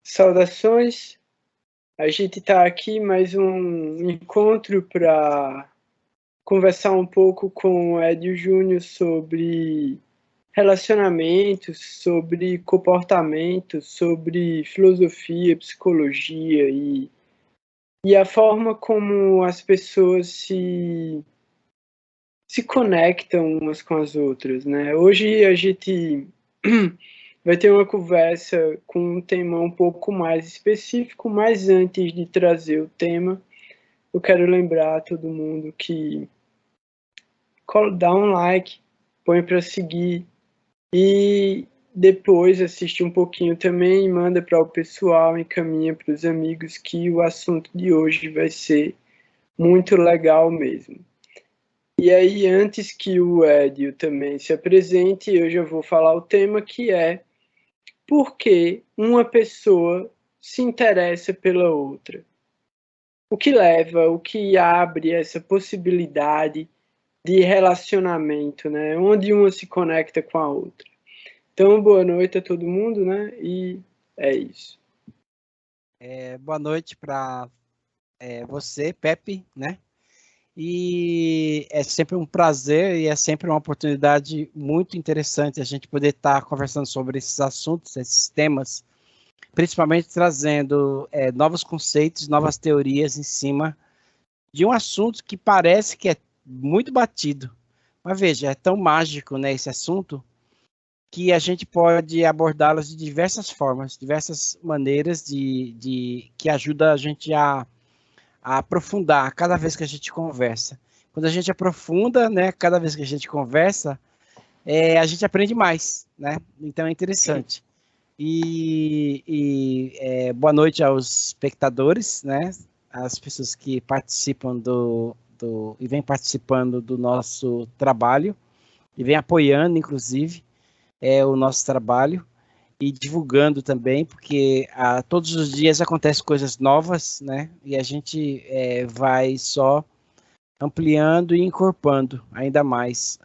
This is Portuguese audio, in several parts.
Saudações, a gente está aqui mais um encontro para conversar um pouco com o Edio Júnior sobre relacionamentos, sobre comportamento, sobre filosofia, psicologia e a forma como as pessoas se conectam umas com as outras, né? Hoje a gente vai ter uma conversa com um tema um pouco mais específico, mas antes de trazer o tema, eu quero lembrar a todo mundo que dá um like, põe para seguir e depois assiste um pouquinho também, manda para o pessoal, encaminha para os amigos que o assunto de hoje vai ser muito legal mesmo. E aí, antes que o Edio também se apresente, eu já vou falar o tema, que é por que uma pessoa se interessa pela outra. O que leva, o que abre essa possibilidade de relacionamento, né? Onde uma se conecta com a outra. Então, boa noite a todo mundo, né? E é isso. Boa noite para você, Pepe, né? E é sempre um prazer e é sempre uma oportunidade muito interessante a gente poder estar conversando sobre esses assuntos, esses temas, principalmente trazendo novos conceitos, novas teorias em cima de um assunto que parece que é muito batido. Mas veja, é tão mágico, né, esse assunto, que a gente pode abordá-los de diversas formas, diversas maneiras que ajuda a gente a aprofundar cada vez que a gente conversa. Quando a gente aprofunda, né, cada vez que a gente conversa, a gente aprende mais, né? Então é interessante. Boa noite aos espectadores, né? As pessoas que participam e vêm participando do nosso trabalho e vêm apoiando, inclusive, o nosso trabalho e divulgando também, porque todos os dias acontecem coisas novas, né? E a gente vai só ampliando e incorporando ainda mais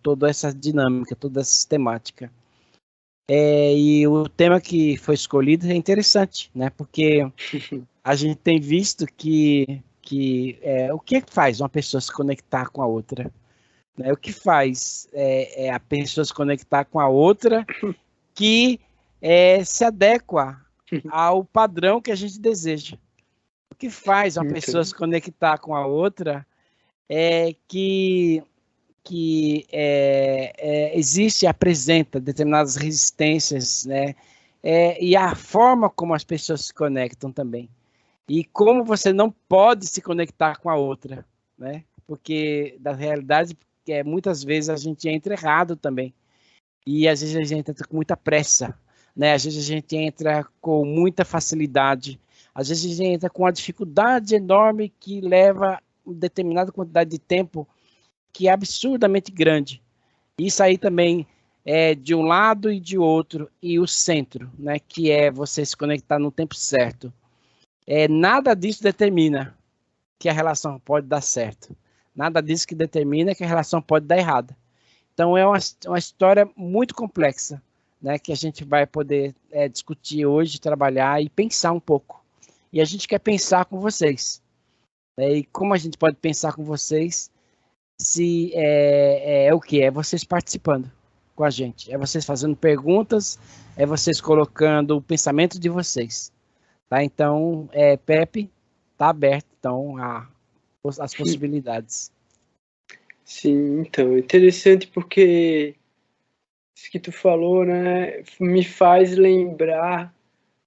toda essa dinâmica, toda essa temática. E o tema que foi escolhido é interessante, né? Porque a gente tem visto o que faz uma pessoa se conectar com a outra? Né? O que faz a pessoa se conectar com a outra que se adequa ao padrão que a gente deseja. O que faz uma pessoa se conectar com a outra é que existe, apresenta determinadas resistências, né? E a forma como as pessoas se conectam também. E como você não pode se conectar com a outra, né? Porque, da realidade, muitas vezes a gente entra errado também. E às vezes a gente entra com muita pressa, né? Às vezes a gente entra com muita facilidade. Às vezes a gente entra com uma dificuldade enorme que leva uma determinada quantidade de tempo que é absurdamente grande. Isso aí também é de um lado e de outro, e o centro, né, que é você se conectar no tempo certo. Nada disso determina que a relação pode dar certo. Nada disso que determina que a relação pode dar errada. Então é uma história muito complexa, né, que a gente vai poder discutir hoje, trabalhar e pensar um pouco. E a gente quer pensar com vocês. E como a gente pode pensar com vocês se o que? É vocês participando com a gente. É vocês fazendo perguntas, é vocês colocando o pensamento de vocês. Tá? Então, Pepe, tá aberto então as possibilidades. Sim, então, interessante porque isso que tu falou, né, me faz lembrar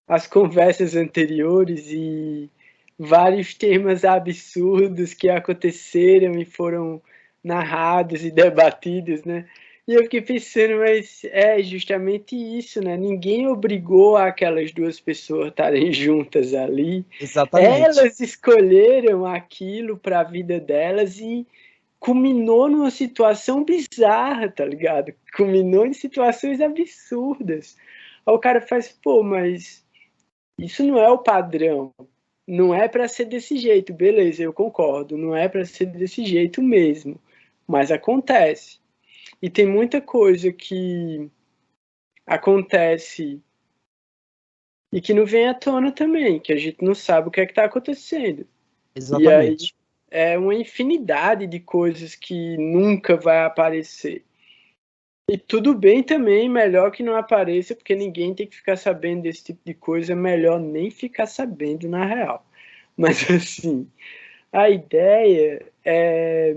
as conversas anteriores e vários temas absurdos que aconteceram e foram narrados e debatidos, né? E eu fiquei pensando, mas é justamente isso, né? Ninguém obrigou aquelas duas pessoas a estarem juntas ali. Exatamente. Elas escolheram aquilo para a vida delas e culminou numa situação bizarra, tá ligado? Culminou em situações absurdas. Aí o cara faz, pô, mas isso não é o padrão. Não é para ser desse jeito, beleza, eu concordo. Não é para ser desse jeito mesmo. Mas acontece. E tem muita coisa que acontece e que não vem à tona também, que a gente não sabe o que é que está acontecendo. Exatamente. E aí é uma infinidade de coisas que nunca vai aparecer. E tudo bem também, melhor que não apareça, porque ninguém tem que ficar sabendo desse tipo de coisa, é melhor nem ficar sabendo na real. Mas assim, a ideia é,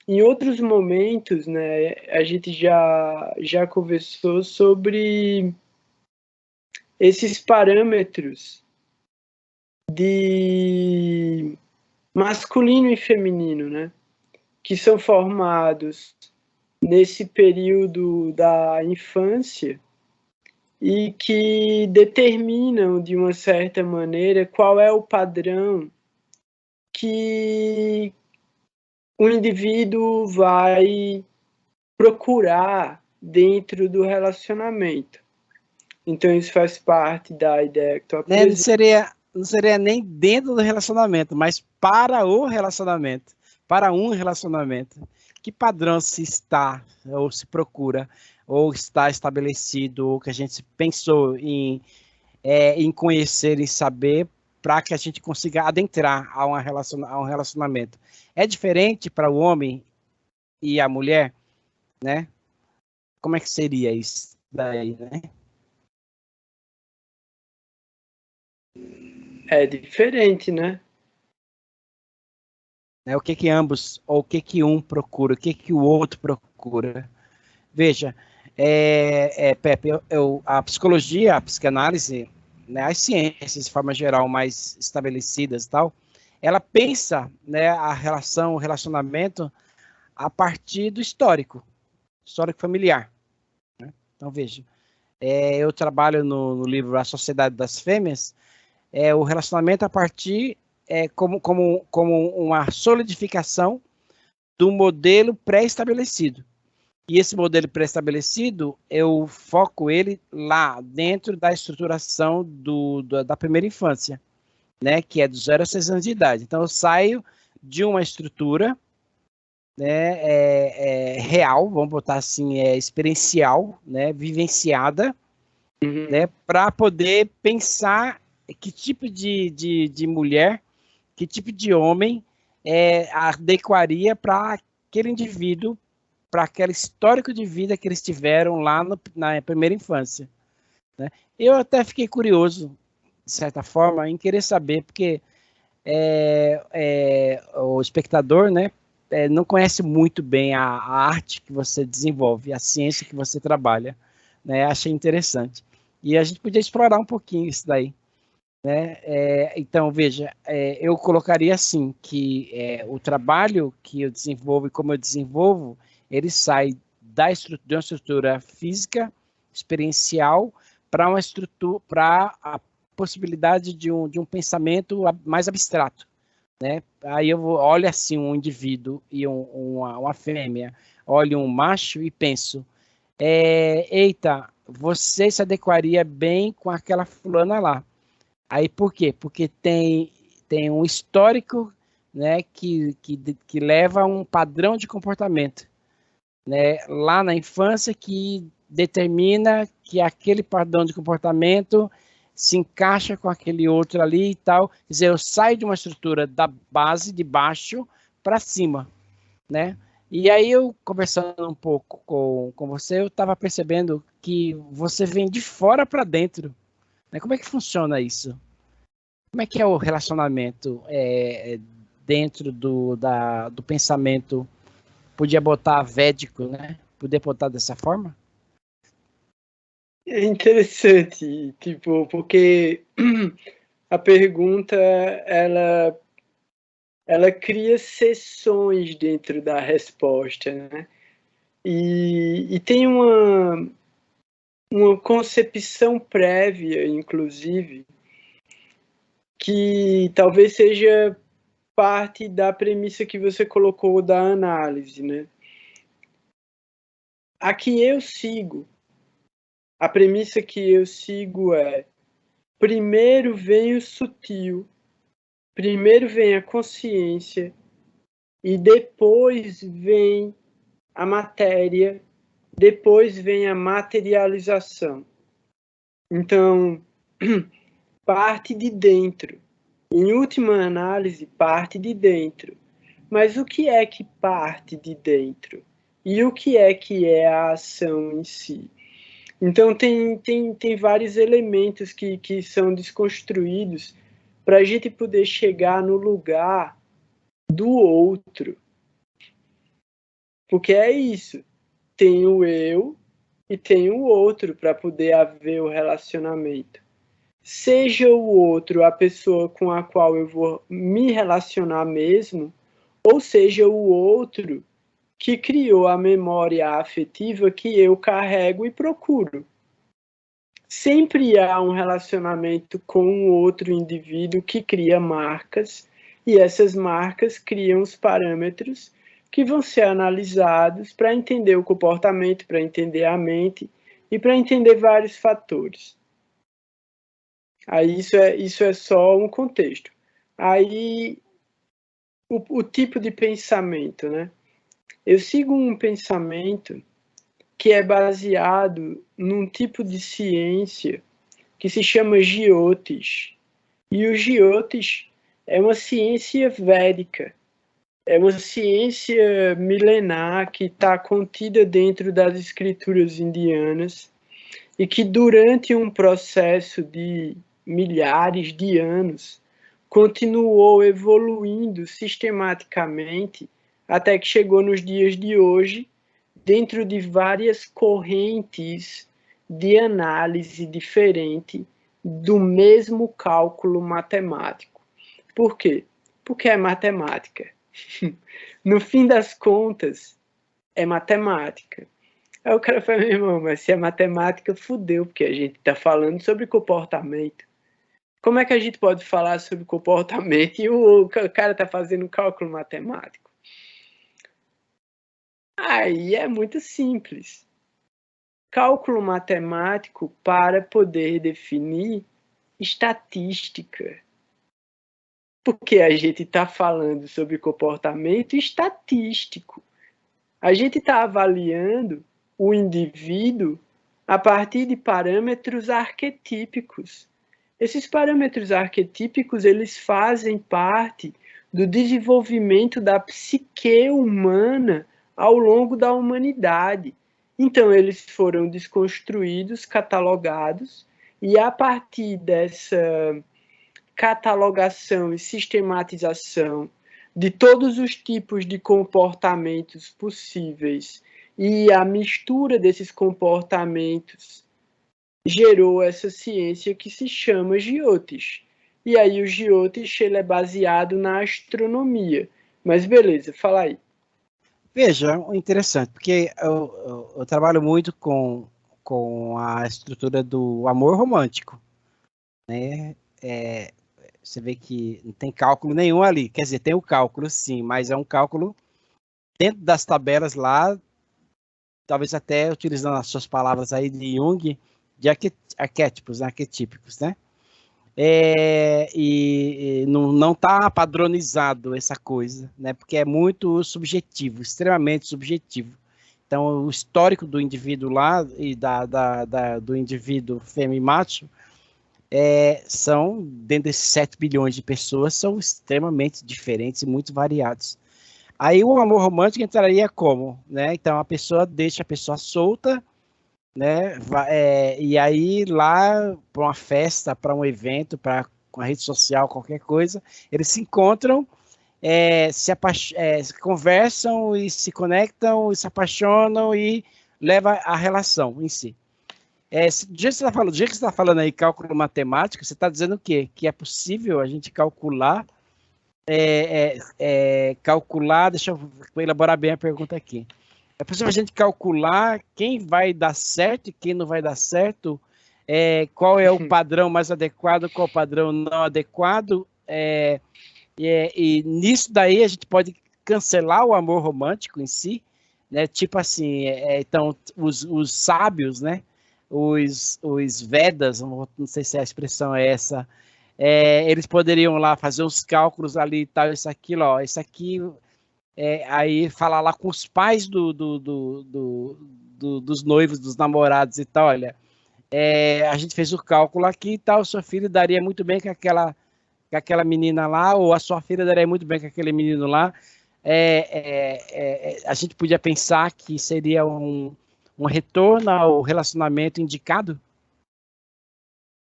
em outros momentos, né, a gente já conversou sobre esses parâmetros de masculino e feminino, né, que são formados nesse período da infância e que determinam, de uma certa maneira, qual é o padrão que o indivíduo vai procurar dentro do relacionamento. Então, isso faz parte da ideia que tu apresenta. Não seria nem dentro do relacionamento, mas para o relacionamento, para um relacionamento. Que padrão se está, ou se procura, ou está estabelecido, ou que a gente pensou em conhecer e saber para que a gente consiga adentrar a um relacionamento. É diferente para o homem e a mulher, né? Como é que seria isso daí, né? É diferente, né? O que ambos, ou o que um procura, o que o outro procura. Veja, Pepe, a psicologia, a psicanálise, né, as ciências de forma geral mais estabelecidas e tal, ela pensa, né, a relação, o relacionamento a partir do histórico familiar. Né? Então, veja, eu trabalho no livro A Sociedade das Fêmeas, o relacionamento a partir como uma solidificação do modelo pré-estabelecido. E esse modelo pré-estabelecido, eu foco ele lá dentro da estruturação da primeira infância, né, que é dos 0 a 6 anos de idade. Então, eu saio de uma estrutura, né, real, vamos botar assim, experiencial, né, vivenciada, né, para poder pensar que tipo de mulher, que tipo de homem adequaria para aquele indivíduo, para aquele histórico de vida que eles tiveram lá na primeira infância. Né? Eu até fiquei curioso, de certa forma, em querer saber, porque o espectador, né, não conhece muito bem a arte que você desenvolve, a ciência que você trabalha. Né? Achei interessante. E a gente podia explorar um pouquinho isso daí. Né? Então, veja, eu colocaria assim, que o trabalho que eu desenvolvo e como eu desenvolvo, ele sai de uma estrutura física, experiencial, para uma estrutura, para a possibilidade de um pensamento mais abstrato. Né? Aí eu olho assim um indivíduo e uma fêmea, olho um macho e penso, eita, você se adequaria bem com aquela fulana lá. Aí por quê? Porque tem um histórico, né, que leva a um padrão de comportamento, né, lá na infância que determina que aquele padrão de comportamento se encaixa com aquele outro ali e tal. Quer dizer, eu saio de uma estrutura da base, de baixo para cima, né? E aí eu, conversando um pouco com você, eu estava percebendo que você vem de fora para dentro. Né? Como é que funciona isso? Como é que é o relacionamento dentro do pensamento? Podia botar védico, né? Podia botar dessa forma? É interessante, tipo, porque a pergunta, ela cria seções dentro da resposta, né? E tem uma concepção prévia, inclusive, que talvez seja parte da premissa que você colocou da análise, né? A que eu sigo, a premissa que eu sigo é: primeiro vem o sutil, primeiro vem a consciência e depois vem a matéria depois vem a materialização. Então, parte de dentro. Em última análise, parte de dentro. Mas o que é que parte de dentro? E o que é a ação em si? Então, tem vários elementos que são desconstruídos para a gente poder chegar no lugar do outro. Porque é isso. Tem o eu e tem o outro para poder haver o relacionamento. Seja o outro a pessoa com a qual eu vou me relacionar mesmo, ou seja o outro que criou a memória afetiva que eu carrego e procuro. Sempre há um relacionamento com um outro indivíduo que cria marcas, e essas marcas criam os parâmetros que vão ser analisados para entender o comportamento, para entender a mente e para entender vários fatores. Aí isso é só um contexto. Aí o tipo de pensamento, né? Eu sigo um pensamento que é baseado num tipo de ciência que se chama Jyotish. E o Jyotish é uma ciência védica, é uma ciência milenar que está contida dentro das escrituras indianas e que durante um processo de milhares de anos continuou evoluindo sistematicamente até que chegou nos dias de hoje, dentro de várias correntes de análise diferente do mesmo cálculo matemático. Por quê? Porque é matemática. No fim das contas, é matemática. Aí o cara fala, meu irmão, mas se é matemática, fudeu, porque a gente está falando sobre comportamento. Como é que a gente pode falar sobre comportamento e o cara está fazendo cálculo matemático? Aí é muito simples. Cálculo matemático para poder definir estatística. Porque a gente está falando sobre comportamento estatístico. A gente está avaliando o indivíduo a partir de parâmetros arquetípicos. Esses parâmetros arquetípicos, eles fazem parte do desenvolvimento da psique humana ao longo da humanidade. Então, eles foram desconstruídos, catalogados, e a partir dessa catalogação e sistematização de todos os tipos de comportamentos possíveis e a mistura desses comportamentos gerou essa ciência que se chama Jyotish. E aí o Jyotish ele é baseado na astronomia. Mas beleza, fala aí. Veja, interessante, porque eu trabalho muito com a estrutura do amor romântico, né? Você vê que não tem cálculo nenhum ali. Quer dizer, tem o cálculo, sim, mas é um cálculo dentro das tabelas lá, talvez até utilizando as suas palavras aí de Jung, de arquétipos, arquetípicos, né? E não está padronizado essa coisa, né? Porque é muito subjetivo, extremamente subjetivo. Então, o histórico do indivíduo lá e do indivíduo fêmea e macho são, dentro desses 7 bilhões de pessoas, são extremamente diferentes e muito variados. Aí o amor romântico entraria como? Né? Então, a pessoa deixa a pessoa solta, né? E aí lá para uma festa, para um evento, para uma rede social, qualquer coisa, eles se encontram, se conversam e se conectam e se apaixonam e leva a relação em si. Do jeito que você está falando aí, cálculo matemático, você está dizendo o quê? Que é possível a gente calcular, deixa eu elaborar bem a pergunta aqui. É possível a gente calcular quem vai dar certo e quem não vai dar certo, qual é o padrão mais adequado, qual o padrão não adequado, e nisso daí a gente pode cancelar o amor romântico em si, né? Tipo assim, então os sábios, né? Os Vedas, não sei se a expressão é essa, eles poderiam lá fazer os cálculos ali e tal, isso aqui, ó, isso aqui, aí falar lá com os pais dos noivos, dos namorados e tal, olha, a gente fez o cálculo aqui e tal, seu filho daria muito bem com aquela menina lá, ou a sua filha daria muito bem com aquele menino lá. A gente podia pensar que seria um retorno ao relacionamento indicado?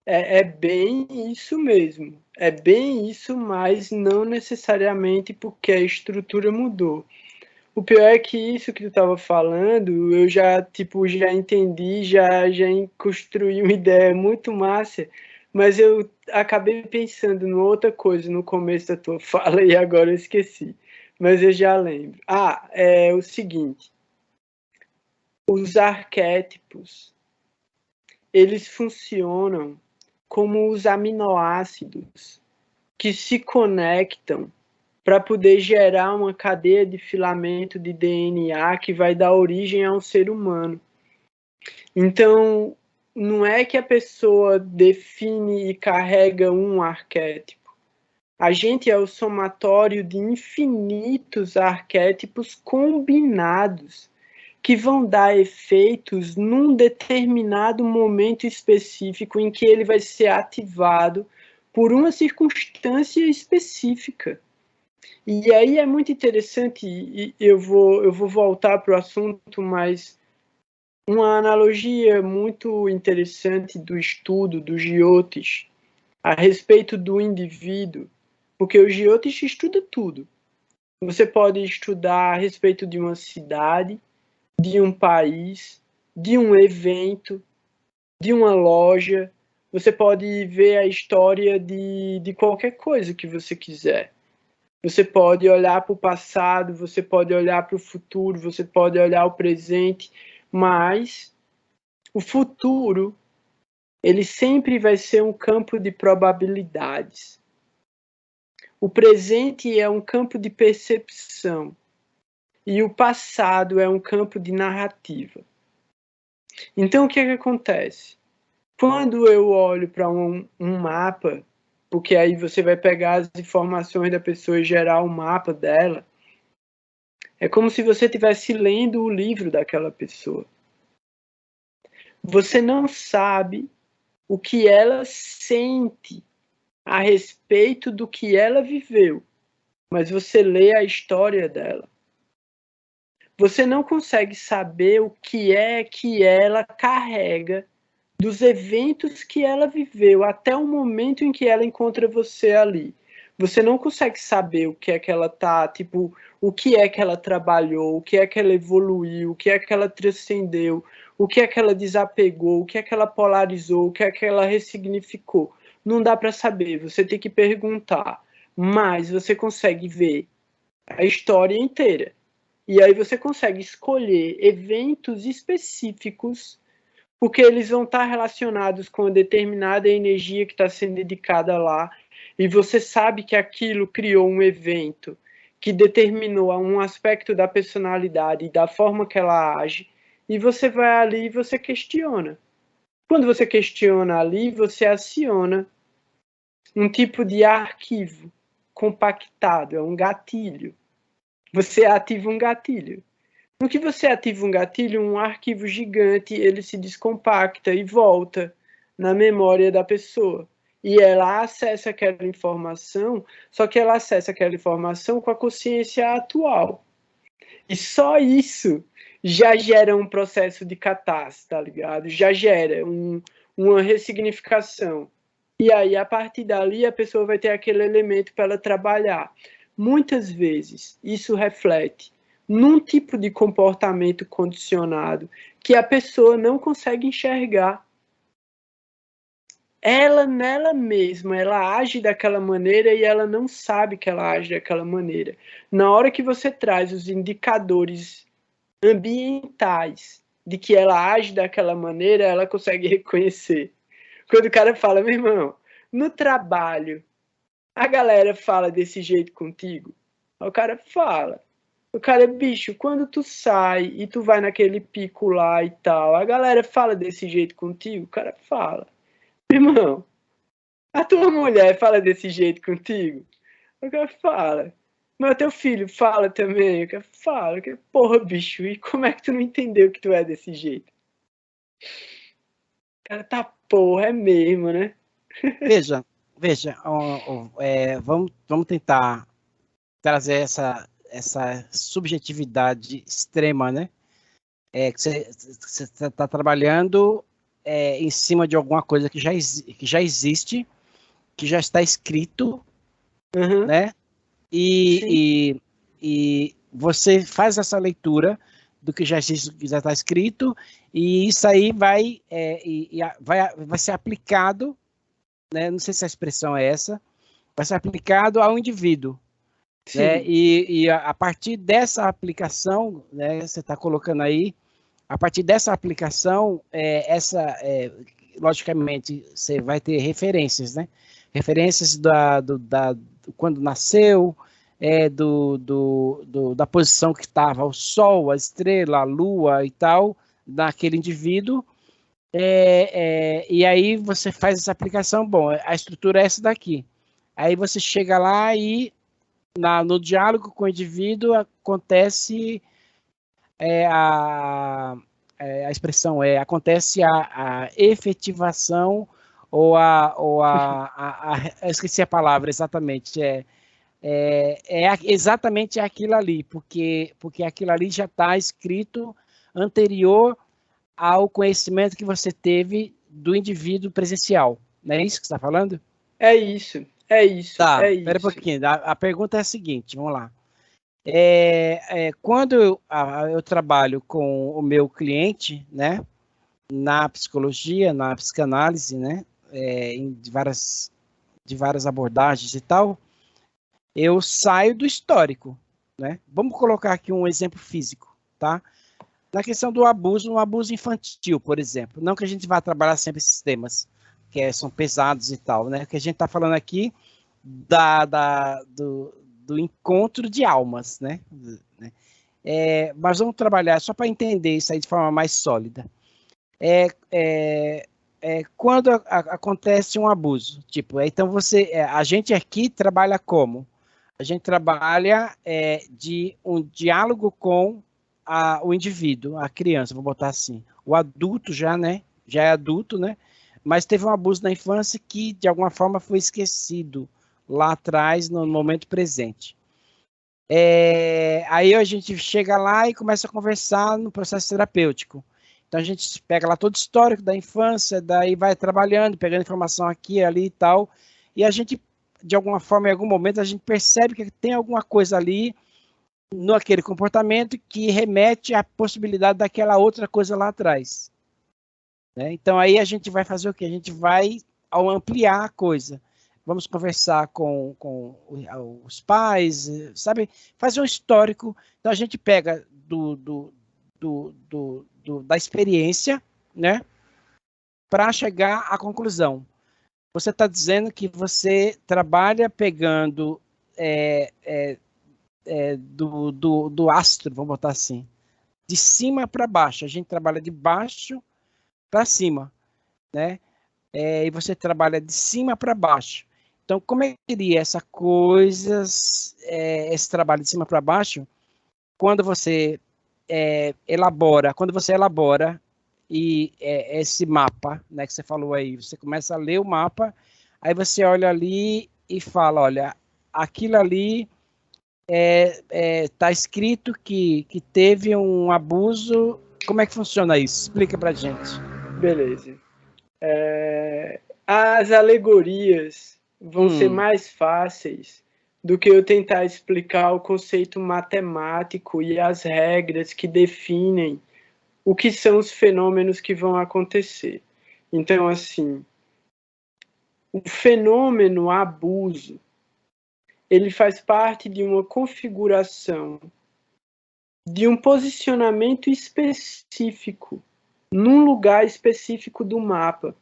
É bem isso mesmo. É bem isso, mas não necessariamente porque a estrutura mudou. O pior é que isso que tu estava falando, eu já entendi, já construí uma ideia muito massa, mas eu acabei pensando em outra coisa no começo da tua fala e agora eu esqueci. Mas eu já lembro. É o seguinte, os arquétipos, eles funcionam como os aminoácidos que se conectam para poder gerar uma cadeia de filamento de DNA que vai dar origem a um ser humano. Então, não é que a pessoa define e carrega um arquétipo. A gente é o somatório de infinitos arquétipos combinados que vão dar efeitos num determinado momento específico em que ele vai ser ativado por uma circunstância específica. E aí é muito interessante, e eu vou voltar para o assunto, mas uma analogia muito interessante do estudo do Giotes a respeito do indivíduo, porque o Giotes estuda tudo. Você pode estudar a respeito de uma cidade, de um país, de um evento, de uma loja. Você pode ver a história de qualquer coisa que você quiser. Você pode olhar para o passado, você pode olhar para o futuro, você pode olhar o presente, mas o futuro, ele sempre vai ser um campo de probabilidades. O presente é um campo de percepção e o passado é um campo de narrativa. Então, o que é que acontece? Quando eu olho para um mapa, porque aí você vai pegar as informações da pessoa e gerar um mapa dela, é como se você estivesse lendo o livro daquela pessoa. Você não sabe o que ela sente a respeito do que ela viveu, mas você lê a história dela. Você não consegue saber o que é que ela carrega dos eventos que ela viveu até o momento em que ela encontra você ali. Você não consegue saber o que é que ela tá, tipo, o que é que ela trabalhou, o que é que ela evoluiu, o que é que ela transcendeu, o que é que ela desapegou, o que é que ela polarizou, o que é que ela ressignificou. Não dá para saber, você tem que perguntar. Mas você consegue ver a história inteira. E aí você consegue escolher eventos específicos, porque eles vão estar relacionados com uma determinada energia que está sendo dedicada lá, e você sabe que aquilo criou um evento que determinou um aspecto da personalidade e da forma que ela age, e você vai ali e você questiona. Quando você questiona ali, você aciona um tipo de arquivo compactado, é um gatilho. Você ativa um gatilho. No que você ativa um gatilho, um arquivo gigante, ele se descompacta e volta na memória da pessoa. E ela acessa aquela informação, só que ela acessa aquela informação com a consciência atual. E só isso já gera um processo de catarse, tá ligado? Já gera uma ressignificação. E aí, a partir dali, a pessoa vai ter aquele elemento para ela trabalhar. Muitas vezes, isso reflete num tipo de comportamento condicionado que a pessoa não consegue enxergar. Ela, nela mesma, ela age daquela maneira e ela não sabe que ela age daquela maneira. Na hora que você traz os indicadores ambientais de que ela age daquela maneira, ela consegue reconhecer. Quando o cara fala, meu irmão, no trabalho, a galera fala desse jeito contigo? O cara fala. O cara, bicho, quando tu sai e tu vai naquele pico lá e tal, a galera fala desse jeito contigo? O cara fala. Irmão, a tua mulher fala desse jeito contigo? O cara fala. Mas teu filho fala também, fala, que porra, bicho, e como é que tu não entendeu que tu é desse jeito? Cara, tá porra, é mesmo, né? Veja, vamos tentar trazer essa subjetividade extrema, né? Que você está trabalhando em cima de alguma coisa que já existe, que já está escrito, Uhum. né? E você faz essa leitura do que já existe, que já está escrito, e isso aí vai ser aplicado, né? Não sei se a expressão é essa, vai ser aplicado ao indivíduo. Né? Sim. E a partir dessa aplicação, né, você está colocando aí, a partir dessa aplicação, logicamente, você vai ter referências, né? Referências do quando nasceu, da posição que estava o Sol, a estrela, a Lua e tal, daquele indivíduo. E aí você faz essa aplicação, bom, a estrutura é essa daqui. Aí você chega lá e no diálogo com o indivíduo acontece a expressão acontece a efetivação eu esqueci a palavra exatamente, exatamente aquilo ali, porque aquilo ali já está escrito anterior ao conhecimento que você teve do indivíduo presencial. Não é isso que você está falando? É isso, é isso, Tá, é espera um isso. pouquinho. A pergunta é a seguinte, vamos lá. Quando eu trabalho com o meu cliente, né, na psicologia, na psicanálise, né, de várias abordagens e tal, eu saio do histórico, né? Vamos colocar aqui um exemplo físico, tá? Na questão do abuso, um abuso infantil, por exemplo. Não que a gente vá trabalhar sempre esses temas, que são pesados e tal, né? O que a gente está falando aqui do encontro de almas, né? Mas vamos trabalhar só para entender isso aí de forma mais sólida. Quando acontece um abuso, tipo, então a gente aqui trabalha como? A gente trabalha de um diálogo com o indivíduo, a criança, vou botar assim. O adulto já, né? Já é adulto, né? Mas teve um abuso na infância que, de alguma forma, foi esquecido lá atrás, no momento presente. Aí a gente chega lá e começa a conversar no processo terapêutico. Então a gente pega lá todo o histórico da infância, daí vai trabalhando, pegando informação aqui, ali e tal, e a gente, de alguma forma, em algum momento, a gente percebe que tem alguma coisa ali no aquele comportamento que remete à possibilidade daquela outra coisa lá atrás. Né? Então aí a gente vai fazer o quê? A gente vai ampliar a coisa. Vamos conversar com os pais, sabe? Fazer um histórico. Então a gente pega da experiência, né? Para chegar à conclusão. Você está dizendo que você trabalha pegando do astro, vamos botar assim, de cima para baixo. A gente trabalha de baixo para cima, né? E você trabalha de cima para baixo. Então, como é que seria essa coisa, esse trabalho de cima para baixo, quando você elabora esse mapa, né, que você falou aí, você começa a ler o mapa, aí você olha ali e fala, olha, aquilo ali está escrito que teve um abuso. Como é que funciona isso? Explica pra gente. Beleza. As alegorias vão ser mais fáceis do que eu tentar explicar o conceito matemático e as regras que definem o que são os fenômenos que vão acontecer. Então, assim, o fenômeno abuso, ele faz parte de uma configuração, de um posicionamento específico, num lugar específico do mapa,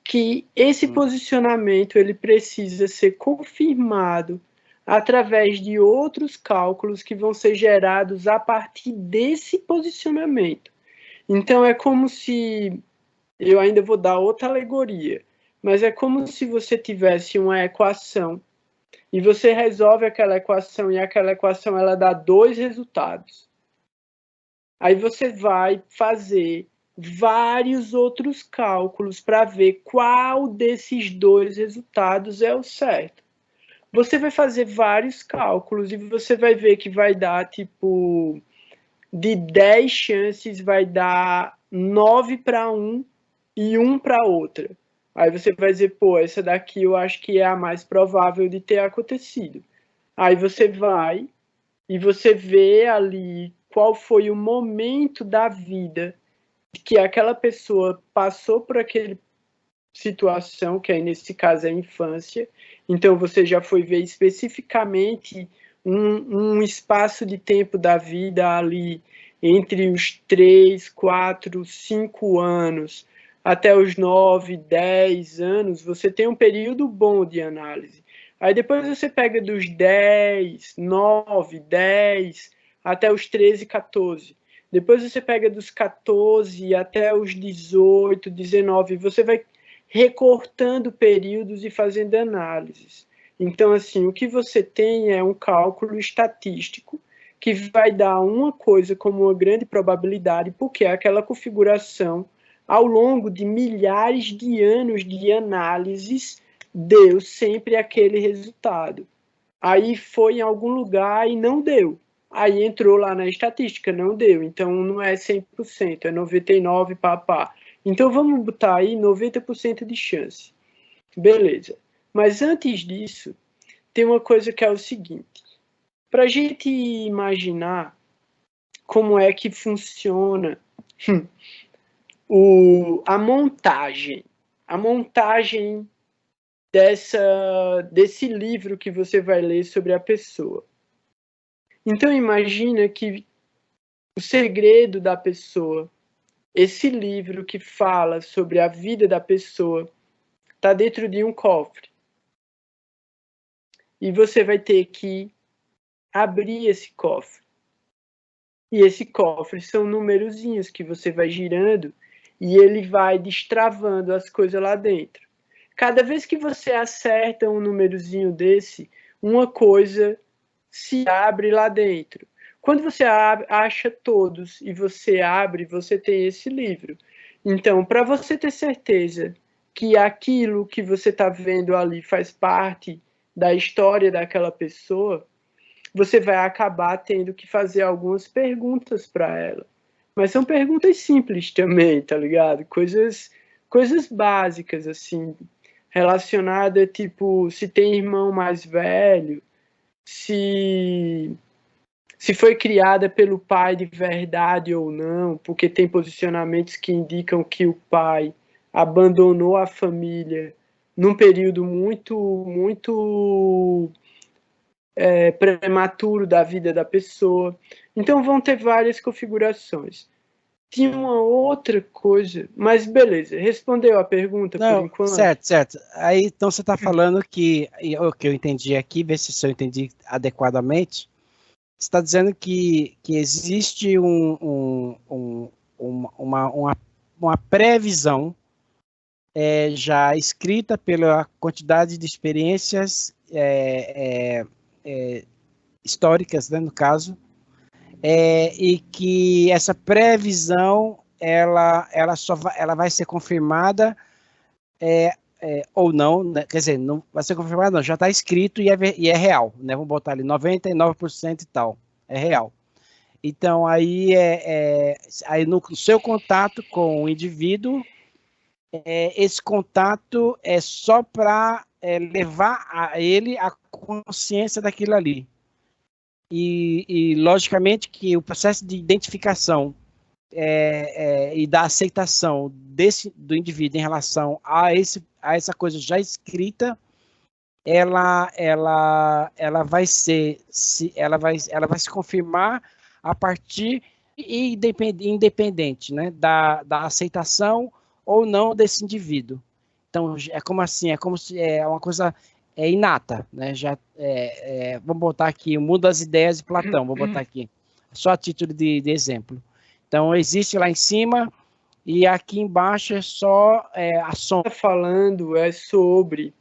que esse posicionamento ele precisa ser confirmado através de outros cálculos que vão ser gerados a partir desse posicionamento. Então é como se, eu ainda vou dar outra alegoria, mas é como se você tivesse uma equação E você resolve aquela equação, e aquela equação ela dá 2 resultados. Aí você vai fazer vários outros cálculos para ver qual desses 2 resultados é o certo. Você vai fazer vários cálculos e você vai ver que vai dar, tipo, de 10 chances, vai dar 9 para um e 1 para outra. Aí você vai dizer, pô, essa daqui eu acho que é a mais provável de ter acontecido. Aí você vai e você vê ali qual foi o momento da vida que aquela pessoa passou por aquele situação, que aí nesse caso é a infância. Então você já foi ver especificamente um espaço de tempo da vida ali entre os 3, 4, 5 anos até os 9, 10 anos, você tem um período bom de análise. Aí depois você pega dos 10, 9, 10 até os 13, 14. Depois você pega dos 14 até os 18, 19, você vai recortando períodos e fazendo análises. Então, assim, o que você tem é um cálculo estatístico que vai dar uma coisa como uma grande probabilidade, porque aquela configuração, ao longo de milhares de anos de análises, deu sempre aquele resultado. Aí foi em algum lugar e não deu. Aí entrou lá na estatística, não deu. Então não é 100%, é 99%, papá. Então vamos botar aí 90% de chance. Beleza. Mas antes disso, tem uma coisa que é o seguinte. Para a gente imaginar como é que funciona a montagem desse livro que você vai ler sobre a pessoa. Então imagina que o segredo da pessoa, esse livro que fala sobre a vida da pessoa, está dentro de um cofre. E você vai ter que abrir esse cofre. E esse cofre são numerozinhos que você vai girando e ele vai destravando as coisas lá dentro. Cada vez que você acerta um numerozinho desse, uma coisa se abre lá dentro. Quando você acha todos e você abre, você tem esse livro. Então, para você ter certeza que aquilo que você está vendo ali faz parte da história daquela pessoa, você vai acabar tendo que fazer algumas perguntas para ela. Mas são perguntas simples também, tá ligado? Coisas básicas, assim, relacionada, tipo, se tem irmão mais velho, se foi criada pelo pai de verdade ou não, porque tem posicionamentos que indicam que o pai abandonou a família num período muito prematuro da vida da pessoa. Então vão ter várias configurações. Tinha uma outra coisa, mas beleza, respondeu a pergunta por Não, enquanto? certo. Aí, então, você está falando que, o que eu entendi aqui, ver se eu entendi adequadamente, você está dizendo que existe uma previsão já escrita pela quantidade de experiências históricas, né, no caso, e que essa previsão ela vai ser confirmada ou não, né? Quer dizer, não vai ser confirmado, não, já está escrito e é real, né? Vamos botar ali 99% e tal, é real. Então, aí, aí no seu contato com o indivíduo, esse contato é só para levar a ele a consciência daquilo ali. E logicamente, que o processo de identificação e da aceitação do indivíduo em relação a essa coisa já escrita, ela vai se confirmar a partir independente, né, da aceitação ou não desse indivíduo. Então é como assim, é como se é uma coisa inata, né? Já vamos botar aqui o mundo das ideias de Platão, vou botar aqui só a título de exemplo. Então existe lá em cima e aqui embaixo é só a sombra. Falando sobre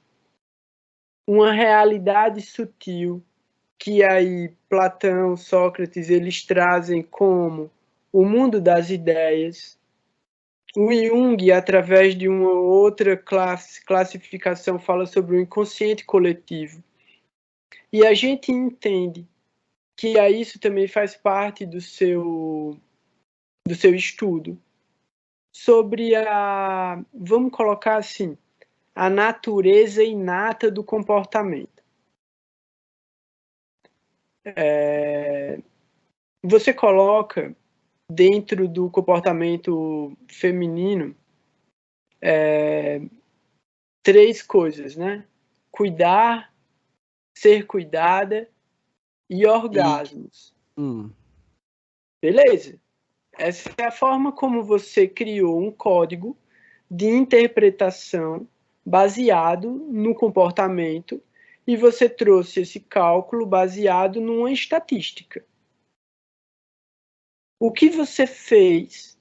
uma realidade sutil que aí Platão, Sócrates, eles trazem como o mundo das ideias. O Jung, através de uma outra classificação, fala sobre o inconsciente coletivo. E a gente entende que isso também faz parte do seu estudo, sobre vamos colocar assim, a natureza inata do comportamento. Você coloca dentro do comportamento feminino 3 coisas, né? Cuidar, ser cuidada e orgasmos. Beleza? Essa é a forma como você criou um código de interpretação baseado no comportamento e você trouxe esse cálculo baseado numa estatística. O que você fez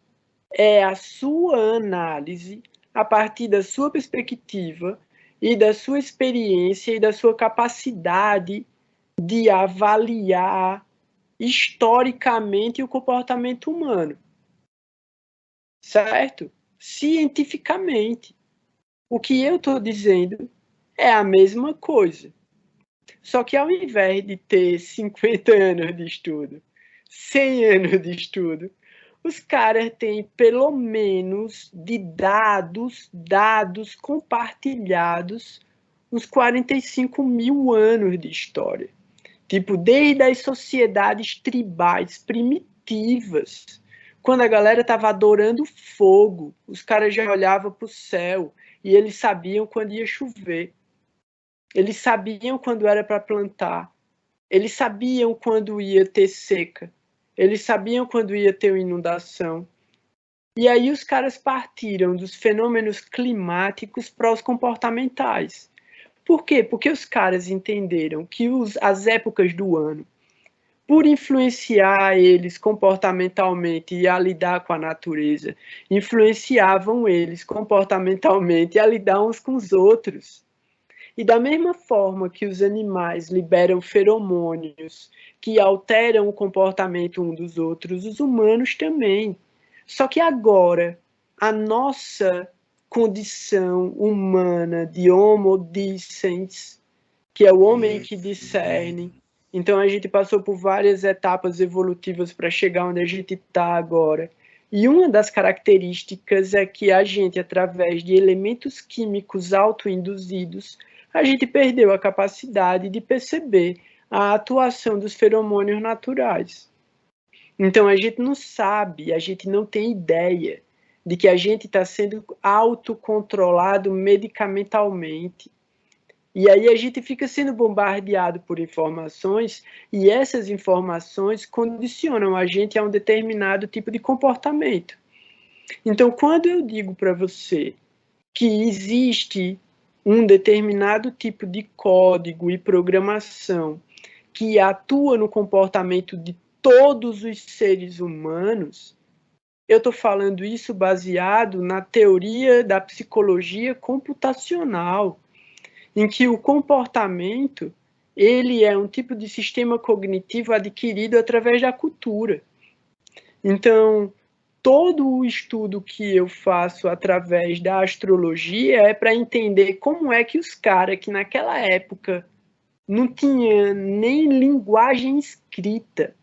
é a sua análise a partir da sua perspectiva e da sua experiência e da sua capacidade de avaliar historicamente o comportamento humano. Certo? Cientificamente. O que eu estou dizendo é a mesma coisa. Só que ao invés de ter 50 anos de estudo, 100 anos de estudo, os caras têm pelo menos de dados compartilhados uns 45 mil anos de história. Tipo, desde as sociedades tribais primitivas, quando a galera estava adorando fogo, os caras já olhavam para o céu e eles sabiam quando ia chover. Eles sabiam quando era para plantar. Eles sabiam quando ia ter seca. Eles sabiam quando ia ter inundação. E aí os caras partiram dos fenômenos climáticos para os comportamentais. Por quê? Porque os caras entenderam que as épocas do ano, por influenciar eles comportamentalmente e a lidar com a natureza, influenciavam eles comportamentalmente a lidar uns com os outros. E da mesma forma que os animais liberam feromônios que alteram o comportamento um dos outros, os humanos também. Só que agora, a nossa condição humana de homo dissens, que é o homem que discerne, então a gente passou por várias etapas evolutivas para chegar onde a gente está agora. E uma das características é que a gente, através de elementos químicos autoinduzidos, a gente perdeu a capacidade de perceber a atuação dos feromônios naturais. Então a gente não sabe, a gente não tem ideia de que a gente está sendo autocontrolado medicamentalmente. E aí a gente fica sendo bombardeado por informações e essas informações condicionam a gente a um determinado tipo de comportamento. Então, quando eu digo para você que existe um determinado tipo de código e programação que atua no comportamento de todos os seres humanos, eu estou falando isso baseado na teoria da psicologia computacional, em que o comportamento ele é um tipo de sistema cognitivo adquirido através da cultura. Então, todo o estudo que eu faço através da astrologia é para entender como é que os caras que naquela época não tinha nem linguagem escrita,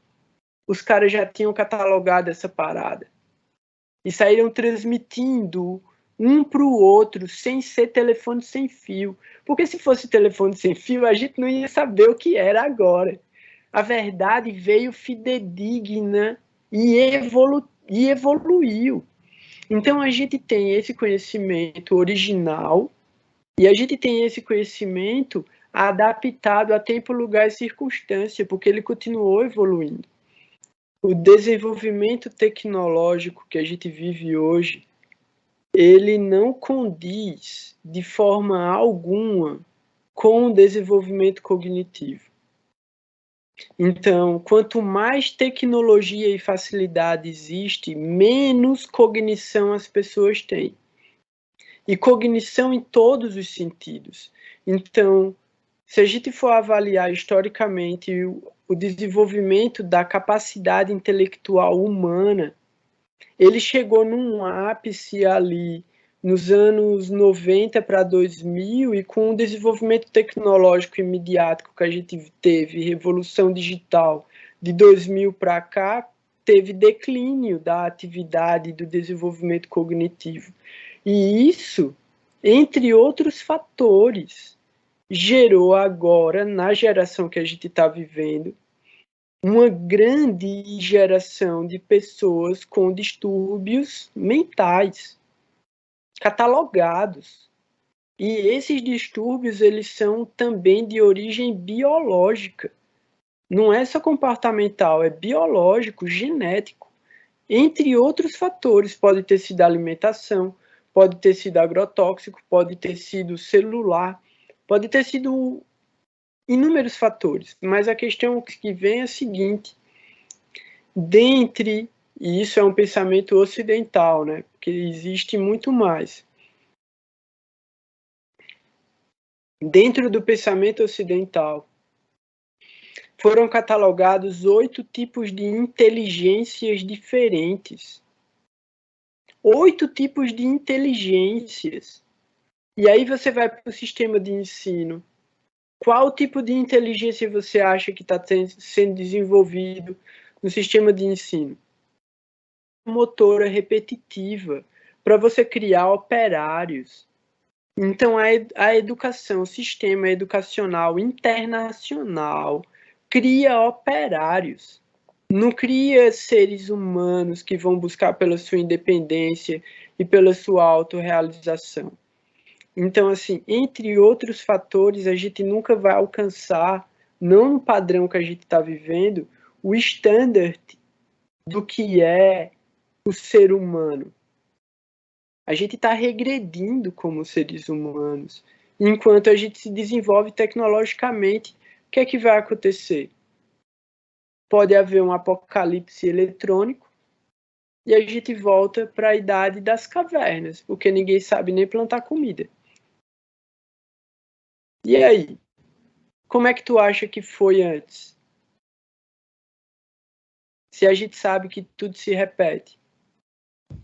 os caras já tinham catalogado essa parada. E saíram transmitindo um para o outro, sem ser telefone sem fio. Porque se fosse telefone sem fio, a gente não ia saber o que era agora. A verdade veio fidedigna e evoluiu. Então a gente tem esse conhecimento original e a gente tem esse conhecimento adaptado a tempo, lugar e circunstância, porque ele continuou evoluindo. O desenvolvimento tecnológico que a gente vive hoje, ele não condiz de forma alguma com o desenvolvimento cognitivo. Então, quanto mais tecnologia e facilidade existe, menos cognição as pessoas têm. E cognição em todos os sentidos. Então, se a gente for avaliar historicamente o desenvolvimento da capacidade intelectual humana, ele chegou num ápice ali nos anos 90 para 2000, e com o desenvolvimento tecnológico e midiático que a gente teve, revolução digital de 2000 para cá, teve declínio da atividade e do desenvolvimento cognitivo. E isso, entre outros fatores, gerou agora, na geração que a gente está vivendo, uma grande geração de pessoas com distúrbios mentais catalogados. E esses distúrbios, eles são também de origem biológica. Não é só comportamental, é biológico, genético. Entre outros fatores, pode ter sido alimentação, pode ter sido agrotóxico, pode ter sido celular, pode ter sido inúmeros fatores. Mas a questão que vem é a seguinte: dentre, e isso é um pensamento ocidental, né? Porque existe muito mais. Dentro do pensamento ocidental, foram catalogados 8 tipos de inteligências diferentes. 8 tipos de inteligências. E aí você vai para o sistema de ensino. Qual tipo de inteligência você acha que está sendo desenvolvido no sistema de ensino? Motora repetitiva, para você criar operários. Então, a educação, o sistema educacional internacional cria operários, não cria seres humanos que vão buscar pela sua independência e pela sua autorrealização. Então, assim, entre outros fatores, a gente nunca vai alcançar, não no padrão que a gente está vivendo, o standard do que é o ser humano. A gente está regredindo como seres humanos. Enquanto a gente se desenvolve tecnologicamente, o que é que vai acontecer? Pode haver um apocalipse eletrônico e a gente volta para a idade das cavernas, porque ninguém sabe nem plantar comida. E aí? Como é que tu acha que foi antes? Se a gente sabe que tudo se repete.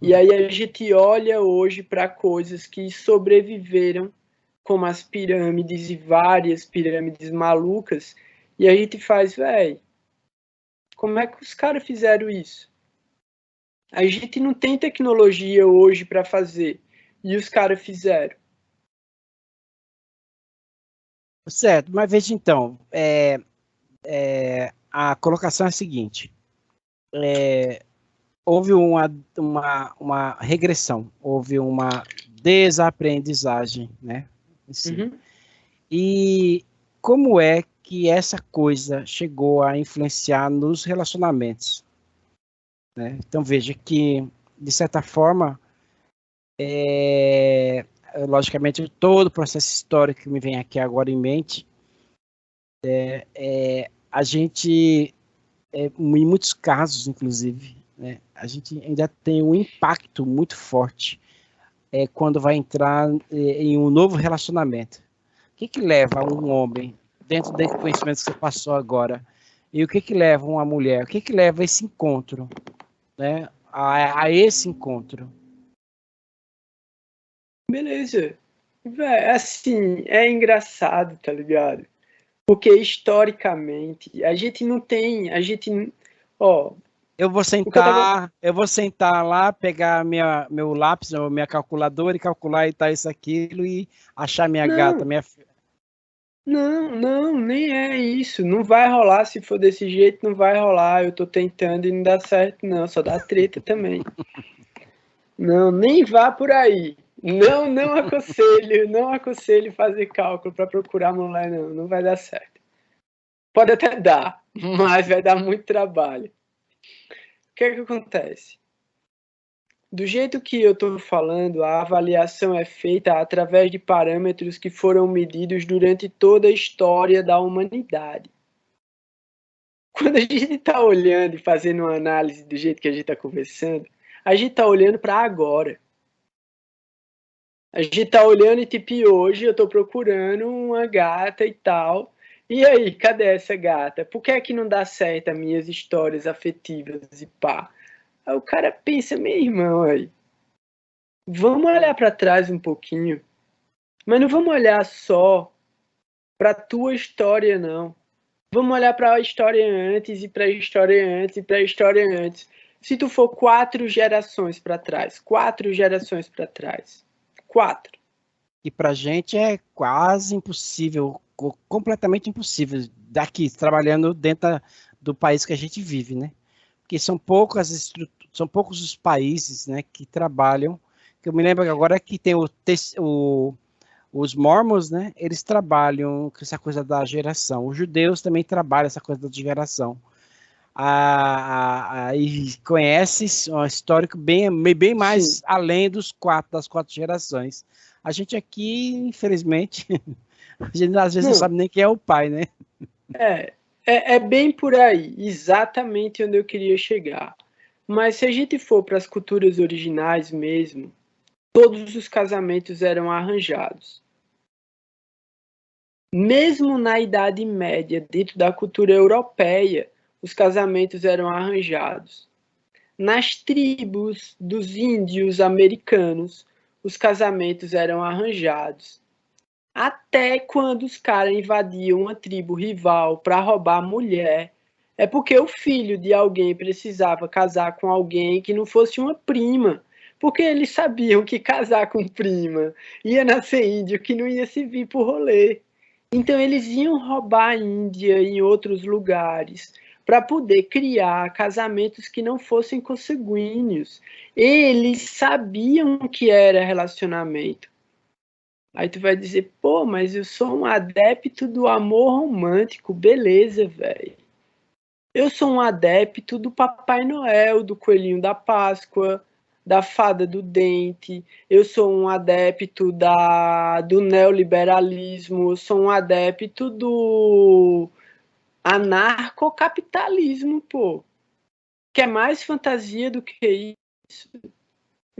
E aí a gente olha hoje para coisas que sobreviveram, como as pirâmides e várias pirâmides malucas, e a gente faz, velho, como é que os caras fizeram isso? A gente não tem tecnologia hoje para fazer, e os caras fizeram. Certo, mas veja então, a colocação é a seguinte: houve uma regressão, houve uma desaprendizagem, né? Uhum. E como é que essa coisa chegou a influenciar nos relacionamentos? Né? Então veja que, de certa forma, logicamente, todo o processo histórico que me vem aqui agora em mente, a gente, em muitos casos, inclusive, né, a gente ainda tem um impacto muito forte quando vai entrar em um novo relacionamento. O que leva um homem, dentro desse conhecimento que você passou agora, e o que leva uma mulher, o que leva a esse encontro, né, a esse encontro? Beleza. Assim, é engraçado, tá ligado? Porque historicamente a gente não tem, ó, eu vou sentar lá, pegar meu lápis, minha calculadora e calcular e tal isso aquilo e achar minha gata, minha filha. Não, nem é isso. Não vai rolar, se for desse jeito, não vai rolar. Eu tô tentando e não dá certo, não. Só dá treta também. Não, nem vá por aí. Não aconselho fazer cálculo para procurar mulher, não vai dar certo. Pode até dar, mas vai dar muito trabalho. O que é que acontece? Do jeito que eu estou falando, a avaliação é feita através de parâmetros que foram medidos durante toda a história da humanidade. Quando a gente está olhando e fazendo uma análise do jeito que a gente está conversando, a gente está olhando para agora. A gente tá olhando e tipo, hoje eu tô procurando uma gata e tal. E aí, cadê essa gata? Por que é que não dá certo as minhas histórias afetivas e pá? Aí o cara pensa, meu irmão, aí, vamos olhar para trás um pouquinho, mas não vamos olhar só para tua história, não. Vamos olhar para a história antes e para a história antes e para a história antes. Se tu for 4 gerações para trás, 4 gerações para trás, 4. E para a gente é quase impossível, completamente impossível, daqui, trabalhando dentro do país que a gente vive, né? Porque são poucos os países, né, que trabalham. Que eu me lembro agora que tem os mormons, né? Eles trabalham com essa coisa da geração. Os judeus também trabalham essa coisa da geração. E conhece um histórico bem mais Sim. além das 4 gerações. A gente aqui, infelizmente, a gente às vezes não Não, sabe nem quem é o pai, né? é bem por aí, exatamente onde eu queria chegar. Mas se a gente for para as culturas originais mesmo, todos os casamentos eram arranjados. Mesmo na Idade Média, dentro da cultura europeia, os casamentos eram arranjados. Nas tribos dos índios americanos, os casamentos eram arranjados. Até quando os caras invadiam uma tribo rival para roubar mulher, é porque o filho de alguém precisava casar com alguém que não fosse uma prima, porque eles sabiam que casar com prima ia nascer índio que não ia se vir por rolê. Então eles iam roubar a Índia em outros lugares para poder criar casamentos que não fossem consanguíneos. Eles sabiam que era relacionamento. Aí tu vai dizer, pô, mas eu sou um adepto do amor romântico, beleza, velho. Eu sou um adepto do Papai Noel, do Coelhinho da Páscoa, da Fada do Dente. Eu sou um adepto do neoliberalismo. Eu sou um adepto do anarcocapitalismo, pô. Que é mais fantasia do que isso.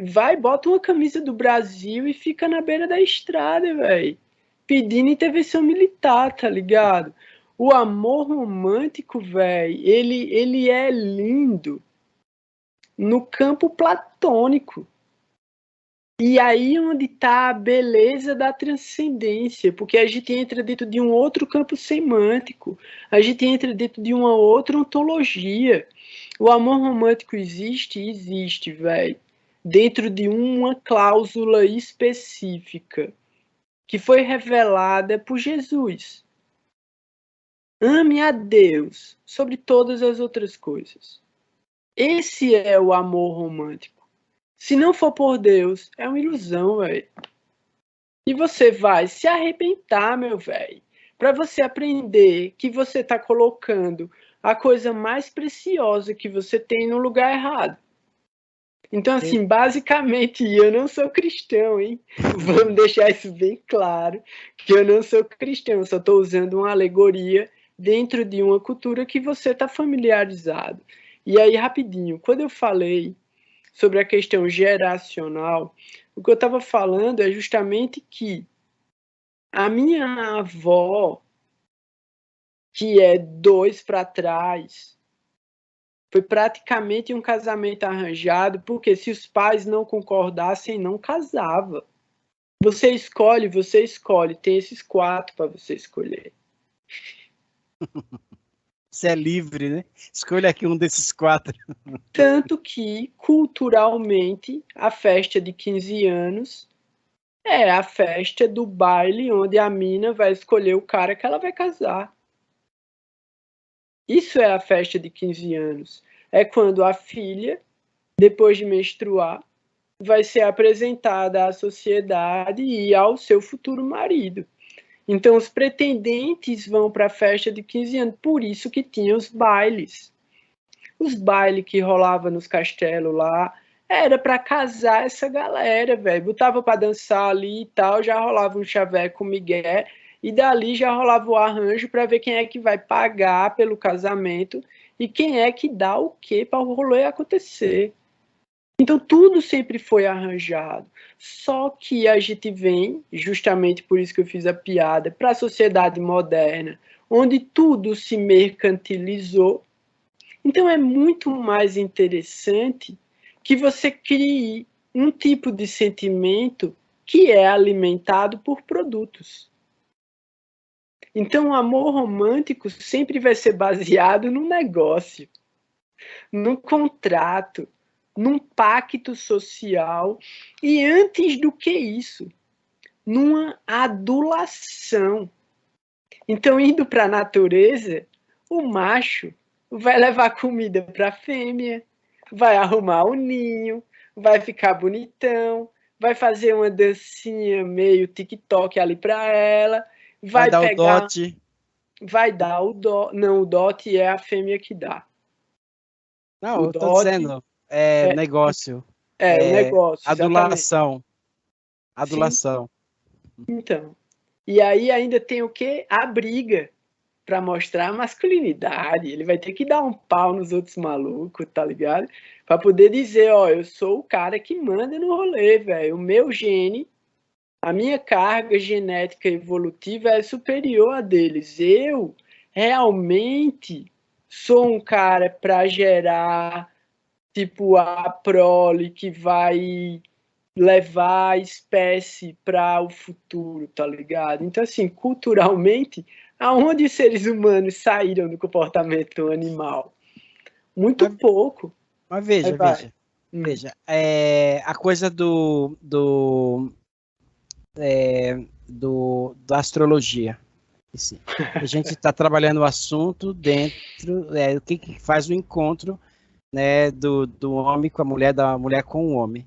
Vai, bota uma camisa do Brasil e fica na beira da estrada, velho. Pedindo intervenção militar, tá ligado? O amor romântico, velho, ele é lindo no campo platônico. E aí onde está a beleza da transcendência, porque a gente entra dentro de um outro campo semântico, a gente entra dentro de uma outra ontologia. O amor romântico existe, velho, dentro de uma cláusula específica que foi revelada por Jesus. Ame a Deus sobre todas as outras coisas. Esse é o amor romântico. Se não for por Deus, é uma ilusão, velho. E você vai se arrebentar, meu velho, para você aprender que você está colocando a coisa mais preciosa que você tem no lugar errado. Então, assim, basicamente, eu não sou cristão, hein? Vamos deixar isso bem claro, que eu não sou cristão, só estou usando uma alegoria dentro de uma cultura que você está familiarizado. E aí, rapidinho, quando eu falei sobre a questão geracional, o que eu estava falando é justamente que a minha avó, que é 2 para trás, foi praticamente um casamento arranjado, porque se os pais não concordassem, não casava. Você escolhe, tem esses 4 para você escolher. Você é livre, né? Escolha aqui um desses 4. Tanto que, culturalmente, a festa de 15 anos é a festa do baile onde a mina vai escolher o cara que ela vai casar. Isso é a festa de 15 anos. É quando a filha, depois de menstruar, vai ser apresentada à sociedade e ao seu futuro marido. Então, os pretendentes vão para a festa de 15 anos, por isso que tinha os bailes. Os bailes que rolavam nos castelos lá, era para casar essa galera, velho. Botava para dançar ali e tal, já rolava um chaveco com Miguel, e dali já rolava o arranjo para ver quem é que vai pagar pelo casamento e quem é que dá o quê para o rolê acontecer. Então, tudo sempre foi arranjado. Só que a gente vem, justamente por isso que eu fiz a piada, para a sociedade moderna, onde tudo se mercantilizou. Então, é muito mais interessante que você crie um tipo de sentimento que é alimentado por produtos. Então, o amor romântico sempre vai ser baseado no negócio, num contrato, num pacto social e, antes do que isso, numa adulação. Então, indo para a natureza, o macho vai levar comida para a fêmea, vai arrumar o ninho, vai ficar bonitão, vai fazer uma dancinha meio TikTok ali para ela, Vai vai dar o pegar, dote. vai dar o dote. Não, o dote é a fêmea que dá. Não, O eu tô dote dizendo, é, negócio, o negócio, exatamente. adulação, Sim, adulação. então. E aí ainda tem o quê? A briga para mostrar a masculinidade. Ele vai ter que dar um pau nos outros malucos, tá ligado? Para poder dizer, ó, eu sou o cara que manda no rolê, velho. O meu gene, a minha carga genética evolutiva é superior a deles. Eu realmente sou um cara para gerar tipo a prole que vai levar a espécie para o futuro, tá ligado? Então, assim, culturalmente, aonde os seres humanos saíram do comportamento animal? Muito Mas, pouco. mas Aí veja, vai. veja, veja. A coisa da astrologia. Sim. A gente está trabalhando o assunto dentro, o que faz o encontro, né, do homem com a mulher, da mulher com o homem,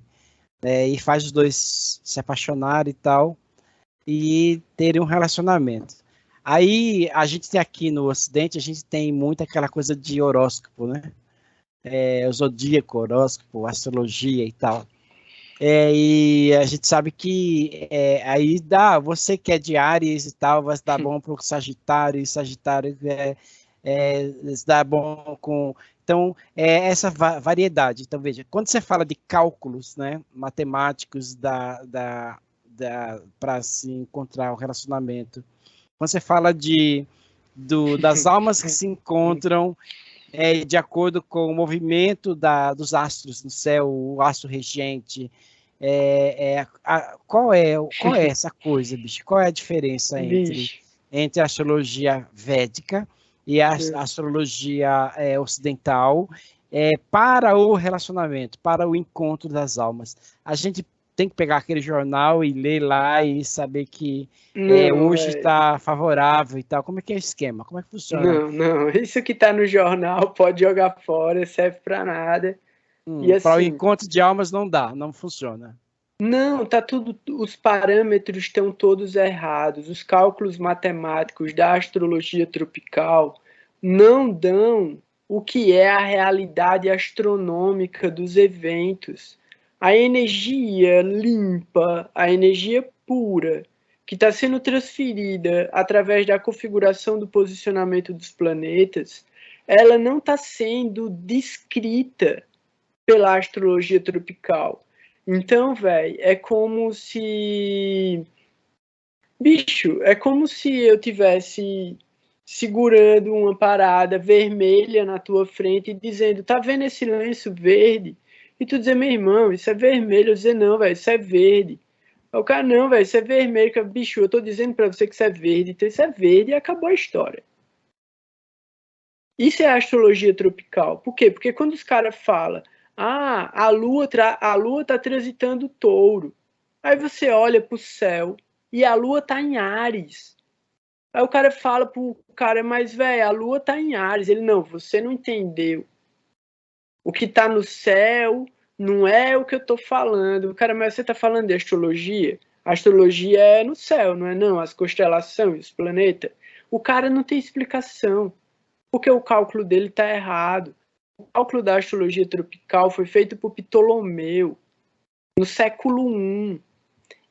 e faz os dois se apaixonarem e tal, e terem um relacionamento. Aí a gente tem aqui no Ocidente, a gente tem muito aquela coisa de horóscopo, né? O zodíaco, horóscopo, astrologia e tal. E a gente sabe que aí dá, você que é de Áries e tal, vai dar bom para o Sagitário, e Sagitário dá bom com. Então, essa variedade. Então, veja, quando você fala de cálculos, né, matemáticos para se encontrar o relacionamento, quando você fala das almas que se encontram de acordo com o movimento dos astros no céu, o astro regente. Qual é essa coisa, bicho? Qual é a diferença Vixe. entre a astrologia védica e a astrologia ocidental para o relacionamento, para o encontro das almas? A gente tem que pegar aquele jornal e ler lá e saber que Não, hoje está favorável e tal. Como é que é o esquema? Como é que funciona? não, não. Isso que tá no jornal pode jogar fora, serve para nada. E Para o assim, encontro de almas não dá, não funciona. não, tá tudo, os parâmetros estão todos errados. Os cálculos matemáticos da astrologia tropical não dão o que é a realidade astronômica dos eventos. A energia limpa, a energia pura, que está sendo transferida através da configuração do posicionamento dos planetas, ela não está sendo descrita pela astrologia tropical. Então, velho, é como se. Bicho, é como se eu tivesse segurando uma parada vermelha na tua frente e dizendo: tá vendo esse lenço verde? E tu dizer: meu irmão, isso é vermelho. Eu dizer: não, velho, isso é verde. Aí o cara: não, velho, isso é vermelho. Bicho, eu tô dizendo pra você que isso é verde. Então isso é verde e acabou a história. Isso é astrologia tropical. Por quê? Porque quando os caras falam, a Lua tá transitando touro. Aí você olha pro céu e a Lua tá em Áries. Aí o cara fala pro cara, mas velho, a Lua tá em Áries. Ele, não, você não entendeu. O que tá no céu não é o que eu tô falando. O cara, mas você tá falando de astrologia? A astrologia é no céu, não é não? As constelações, os planetas. O cara não tem explicação. Porque o cálculo dele está errado. O cálculo da astrologia tropical foi feito por Ptolomeu no século I.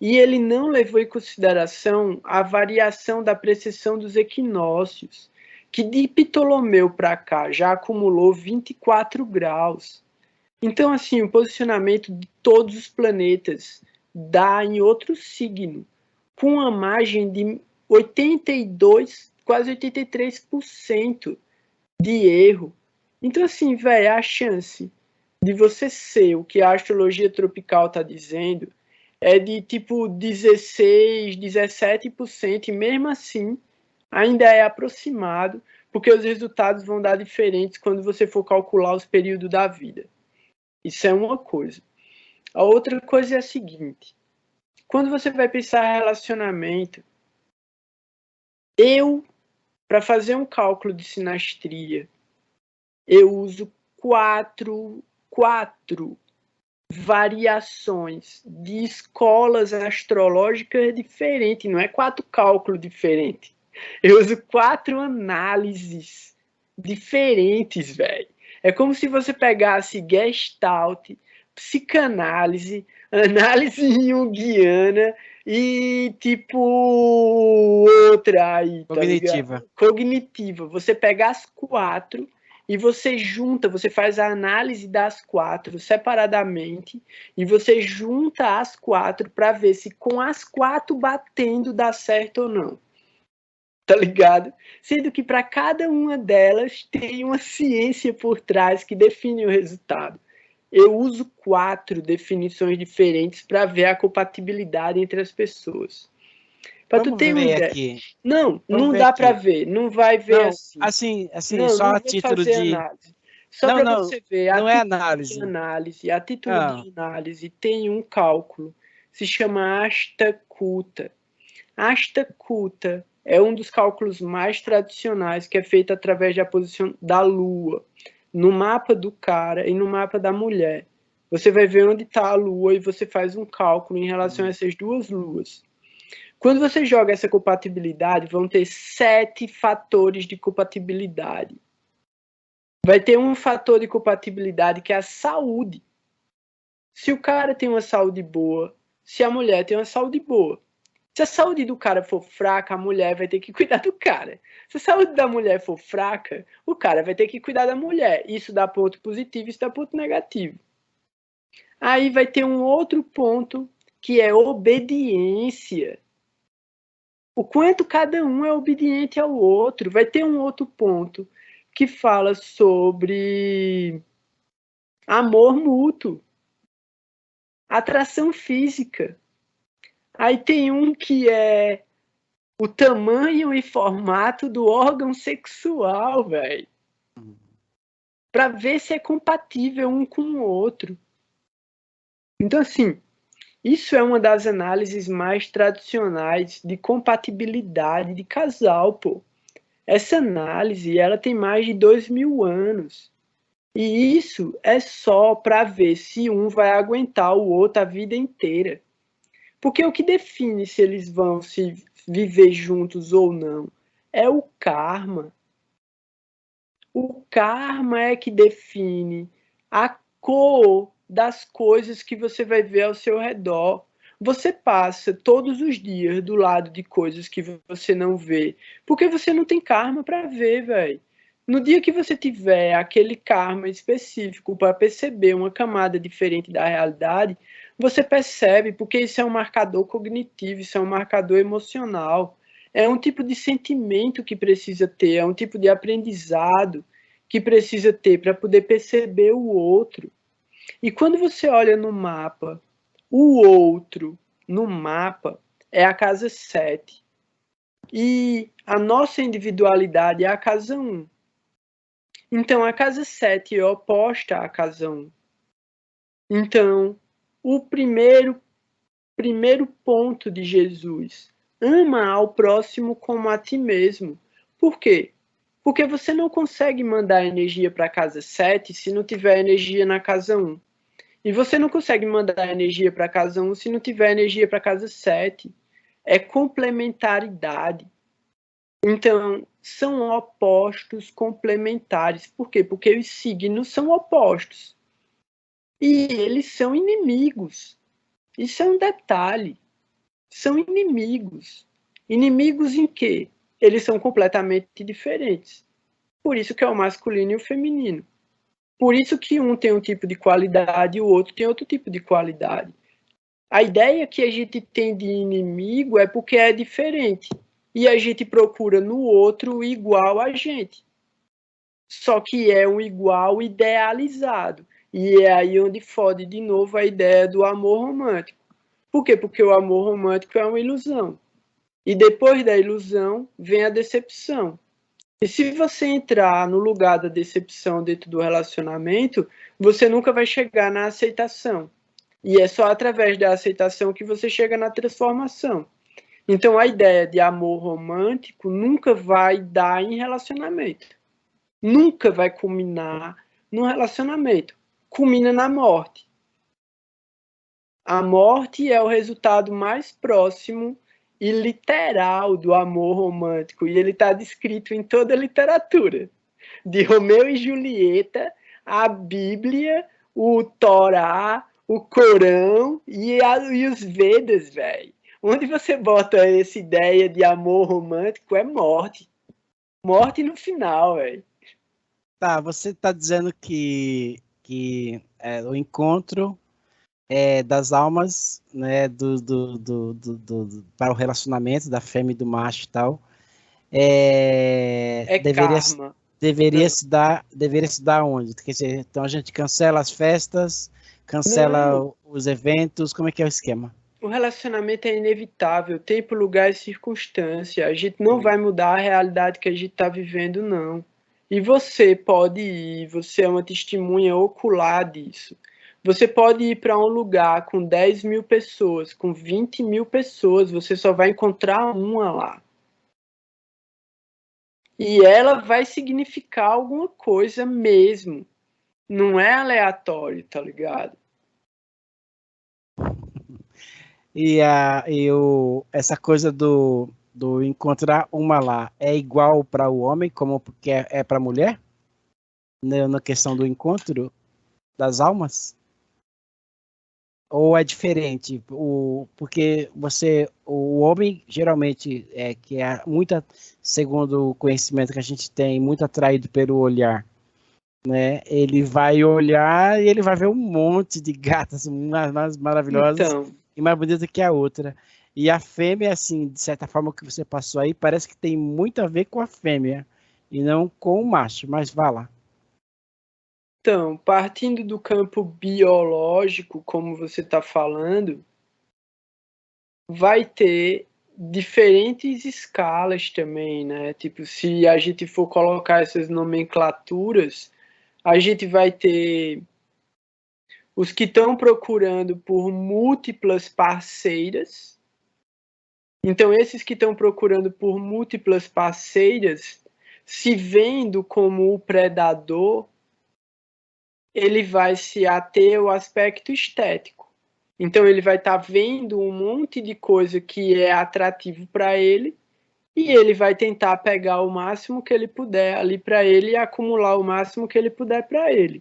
E ele não levou em consideração a variação da precessão dos equinócios, que de Ptolomeu para cá já acumulou 24 graus. Então, assim, o posicionamento de todos os planetas dá em outro signo, com uma margem de 82, quase 83% de erro. Então, assim, velho, a chance de você ser o que a astrologia tropical está dizendo é de tipo 16, 17%, e mesmo assim ainda é aproximado, porque os resultados vão dar diferentes quando você for calcular os períodos da vida. Isso é uma coisa. A outra coisa é a seguinte: quando você vai pensar em relacionamento, para fazer um cálculo de sinastria, eu uso quatro variações de escolas astrológicas diferentes, não é 4 cálculos diferentes. Eu uso 4 análises diferentes, velho. É como se você pegasse Gestalt, psicanálise, análise junguiana e tipo outra aí, tá ligado? Cognitiva. Você pega as 4 e você junta, você faz a análise das 4 separadamente e você junta as 4 para ver se com as 4 batendo dá certo ou não. Tá ligado? Sendo que para cada uma delas tem uma ciência por trás que define o resultado. Eu uso 4 definições diferentes para ver a compatibilidade entre as pessoas. Para tu ter uma ideia. Aqui. Não dá para ver, não vai ver não, assim. Assim, só a título de análise. Só para você ver, não é análise. A título de análise tem um cálculo, se chama Ashta Kuta. Ashta Kuta é um dos cálculos mais tradicionais que é feito através da posição da Lua, no mapa do cara e no mapa da mulher. Você vai ver onde está a Lua e você faz um cálculo em relação a essas duas luas. Quando você joga essa compatibilidade, vão ter 7 fatores de compatibilidade. Vai ter um fator de compatibilidade que é a saúde. Se o cara tem uma saúde boa, se a mulher tem uma saúde boa. Se a saúde do cara for fraca, a mulher vai ter que cuidar do cara. Se a saúde da mulher for fraca, o cara vai ter que cuidar da mulher. Isso dá ponto positivo, isso dá ponto negativo. Aí vai ter um outro ponto que é obediência. O quanto cada um é obediente ao outro. Vai ter um outro ponto que fala sobre amor mútuo, atração física. Aí tem um que é o tamanho e formato do órgão sexual, velho. Para ver se é compatível um com o outro. Então, assim, isso é uma das análises mais tradicionais de compatibilidade de casal, pô. Essa análise, ela tem mais de 2.000 anos. E isso é só para ver se um vai aguentar o outro a vida inteira. Porque o que define se eles vão se viver juntos ou não é o karma. O karma é que define a cor das coisas que você vai ver ao seu redor. Você passa todos os dias do lado de coisas que você não vê, porque você não tem karma para ver, velho. No dia que você tiver aquele karma específico para perceber uma camada diferente da realidade, você percebe, porque isso é um marcador cognitivo, isso é um marcador emocional. É um tipo de sentimento que precisa ter, é um tipo de aprendizado que precisa ter para poder perceber o outro. E quando você olha no mapa, o outro no mapa é a casa 7. E a nossa individualidade é a casa 1. Então, a casa 7 é oposta à casa 1. Então, o primeiro ponto de Jesus: ama ao próximo como a ti mesmo. Por quê? Porque você não consegue mandar energia para a casa 7 se não tiver energia na casa 1. E você não consegue mandar energia para a casa 1 se não tiver energia para a casa 7. É complementaridade. Então, são opostos complementares. Por quê? Porque os signos são opostos. E eles são inimigos. Isso é um detalhe. São inimigos. Inimigos em quê? Eles são completamente diferentes. Por isso que é o masculino e o feminino. Por isso que um tem um tipo de qualidade e o outro tem outro tipo de qualidade. A ideia que a gente tem de inimigo é porque é diferente. E a gente procura no outro igual a gente. Só que é um igual idealizado. E é aí onde fode de novo a ideia do amor romântico. Por quê? Porque o amor romântico é uma ilusão. E depois da ilusão vem a decepção. E se você entrar no lugar da decepção dentro do relacionamento, você nunca vai chegar na aceitação. E é só através da aceitação que você chega na transformação. Então a ideia de amor romântico nunca vai dar em relacionamento. Nunca vai culminar no relacionamento. Culmina na morte. A morte é o resultado mais próximo e literal do amor romântico. E ele está descrito em toda a literatura. De Romeu e Julieta, a Bíblia, o Torá, o Corão e os Vedas, velho. Onde você bota essa ideia de amor romântico é morte. Morte no final, velho. Tá, você está dizendo que o encontro das almas, né, para o relacionamento da fêmea e do macho e tal, karma. Deveria se dar onde? Quer dizer, então a gente cancela as festas, cancela os eventos, como é que é o esquema? O relacionamento é inevitável, tempo, lugar e circunstância. A gente não vai mudar a realidade que a gente está vivendo, não. E você pode ir, você é uma testemunha ocular disso. Você pode ir para um lugar com 10 mil pessoas, com 20 mil pessoas, você só vai encontrar uma lá. E ela vai significar alguma coisa mesmo. Não é aleatório, tá ligado? Essa coisa do encontrar uma lá é igual para o homem como que é para a mulher? Na questão do encontro das almas? Ou é diferente? Porque o homem geralmente que é muita, segundo o conhecimento que a gente tem, muito atraído pelo olhar, né? Ele vai olhar e ele vai ver um monte de gatas, umas mais maravilhosas e mais bonitas que a outra. E a fêmea, assim, de certa forma que você passou aí, parece que tem muito a ver com a fêmea e não com o macho. Mas vá lá. Então, partindo do campo biológico, como você está falando, vai ter diferentes escalas também, né? Tipo, se a gente for colocar essas nomenclaturas, a gente vai ter os que estão procurando por múltiplas parceiras. Então, esses que estão procurando por múltiplas parceiras, se vendo como o predador, ele vai se ater ao aspecto estético. Então ele vai estar vendo um monte de coisa que é atrativo para ele e ele vai tentar pegar o máximo que ele puder ali para ele e acumular o máximo que ele puder para ele.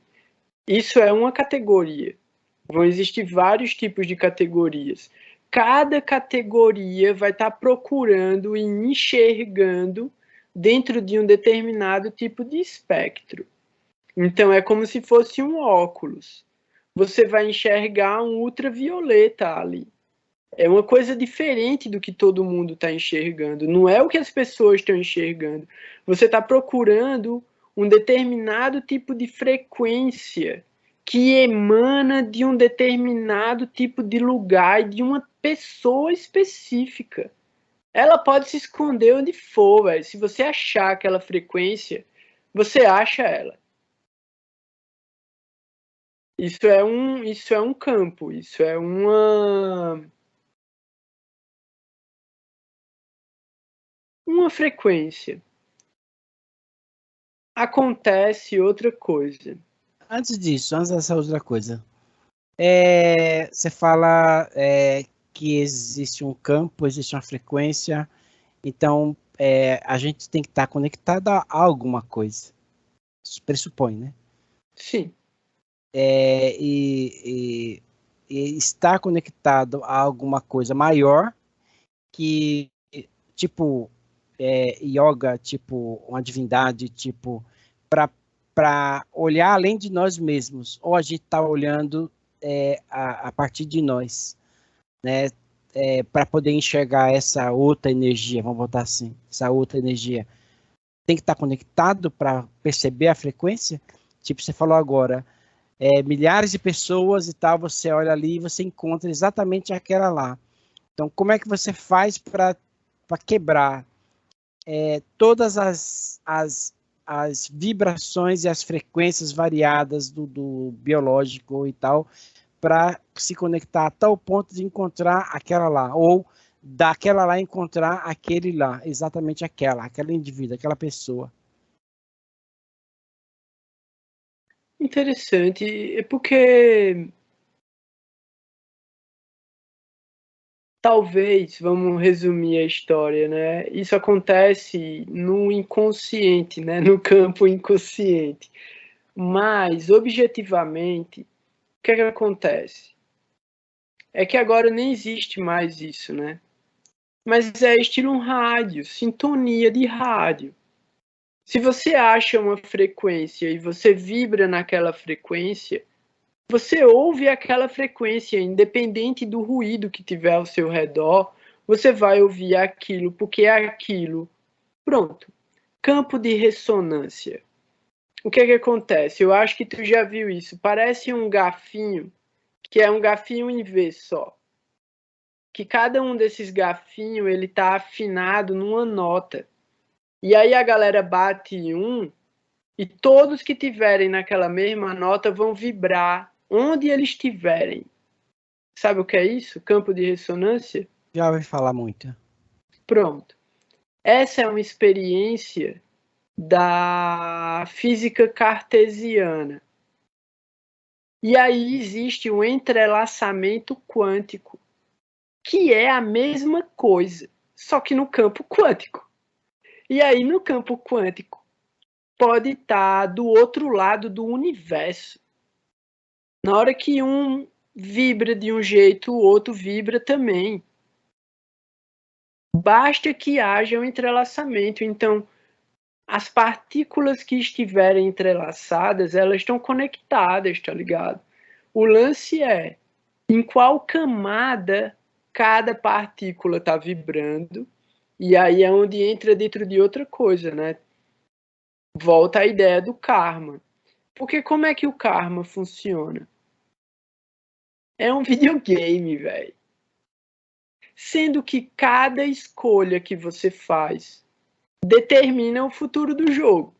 Isso é uma categoria. Vão existir vários tipos de categorias. Cada categoria vai estar procurando e enxergando dentro de um determinado tipo de espectro. Então é como se fosse um óculos. Você vai enxergar um ultravioleta ali. É uma coisa diferente do que todo mundo está enxergando. Não é o que as pessoas estão enxergando. Você está procurando um determinado tipo de frequência que emana de um determinado tipo de lugar e de uma pessoa específica. Ela pode se esconder onde for, véio. Se você achar aquela frequência, você acha ela. Isso é um campo, isso é uma frequência. Acontece outra coisa. Antes dessa outra coisa, você fala que existe um campo, existe uma frequência, então a gente tem que estar conectado a alguma coisa. Isso pressupõe, né? Sim. E estar conectado a alguma coisa maior que, tipo, yoga, tipo, uma divindade, tipo, para para olhar além de nós mesmos, ou a gente está olhando a partir de nós, né? Para poder enxergar essa outra energia, vamos botar assim, essa outra energia. Tem que estar conectado para perceber a frequência? Tipo, você falou agora, milhares de pessoas e tal, você olha ali e você encontra exatamente aquela lá. Então, como é que você faz para quebrar todas as vibrações e as frequências variadas do biológico e tal, para se conectar a tal ponto de encontrar aquela lá, ou daquela lá encontrar aquele lá, exatamente aquela indivíduo, aquela pessoa. Interessante, é porque talvez, vamos resumir a história, né? Isso acontece no inconsciente, né? No campo inconsciente. Mas, objetivamente, o que é que acontece? É que agora nem existe mais isso, né? Mas é estilo um rádio, sintonia de rádio. Se você acha uma frequência e você vibra naquela frequência, você ouve aquela frequência, independente do ruído que tiver ao seu redor, você vai ouvir aquilo, porque é aquilo. Pronto. Campo de ressonância. O que é que acontece? Eu acho que tu já viu isso. Parece um garfinho, que é um garfinho em V só. Que cada um desses garfinhos, ele tá afinado numa nota. E aí a galera bate um, e todos que tiverem naquela mesma nota vão vibrar onde eles estiverem. Sabe o que é isso? Campo de ressonância? Já ouvi falar muito. Pronto. Essa é uma experiência da física cartesiana. E aí existe um entrelaçamento quântico, que é a mesma coisa, só que no campo quântico. E aí no campo quântico pode estar do outro lado do universo. Na hora que um vibra de um jeito, o outro vibra também. Basta que haja um entrelaçamento. Então, as partículas que estiverem entrelaçadas, elas estão conectadas, tá ligado? O lance é em qual camada cada partícula está vibrando, e aí é onde entra dentro de outra coisa, né? Volta a ideia do karma. Porque como é que o karma funciona? É um videogame, velho. Sendo que cada escolha que você faz determina o futuro do jogo.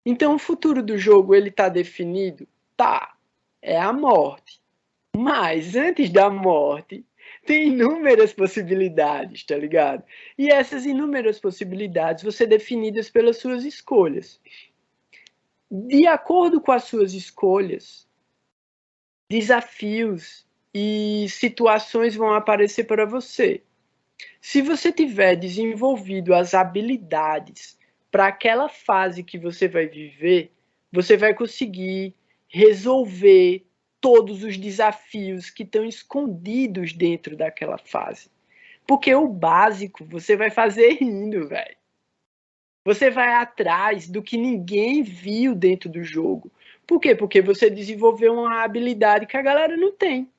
Então o futuro do jogo ele tá definido? Tá. É a morte. Mas antes da morte, tem inúmeras possibilidades, tá ligado? E essas inúmeras possibilidades vão ser definidas pelas suas escolhas. De acordo com as suas escolhas, desafios e situações vão aparecer para você. Se você tiver desenvolvido as habilidades para aquela fase que você vai viver, você vai conseguir resolver todos os desafios que estão escondidos dentro daquela fase. Porque o básico você vai fazer rindo, velho. Você vai atrás do que ninguém viu dentro do jogo. Por quê? Porque você desenvolveu uma habilidade que a galera não tem.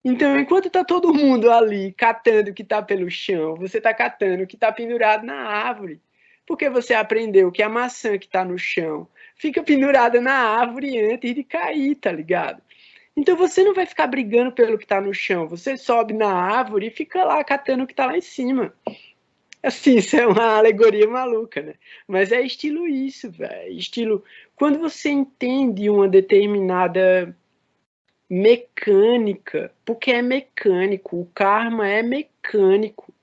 Então, enquanto tá todo mundo ali catando o que tá pelo chão, você tá catando o que tá pendurado na árvore. Porque você aprendeu que a maçã que tá no chão fica pendurada na árvore antes de cair, tá ligado? Então você não vai ficar brigando pelo que tá no chão, você sobe na árvore e fica lá catando o que tá lá em cima. Assim, isso é uma alegoria maluca, né? Mas é estilo isso, velho. Estilo, quando você entende uma determinada mecânica, porque é mecânico, o karma é mecânico.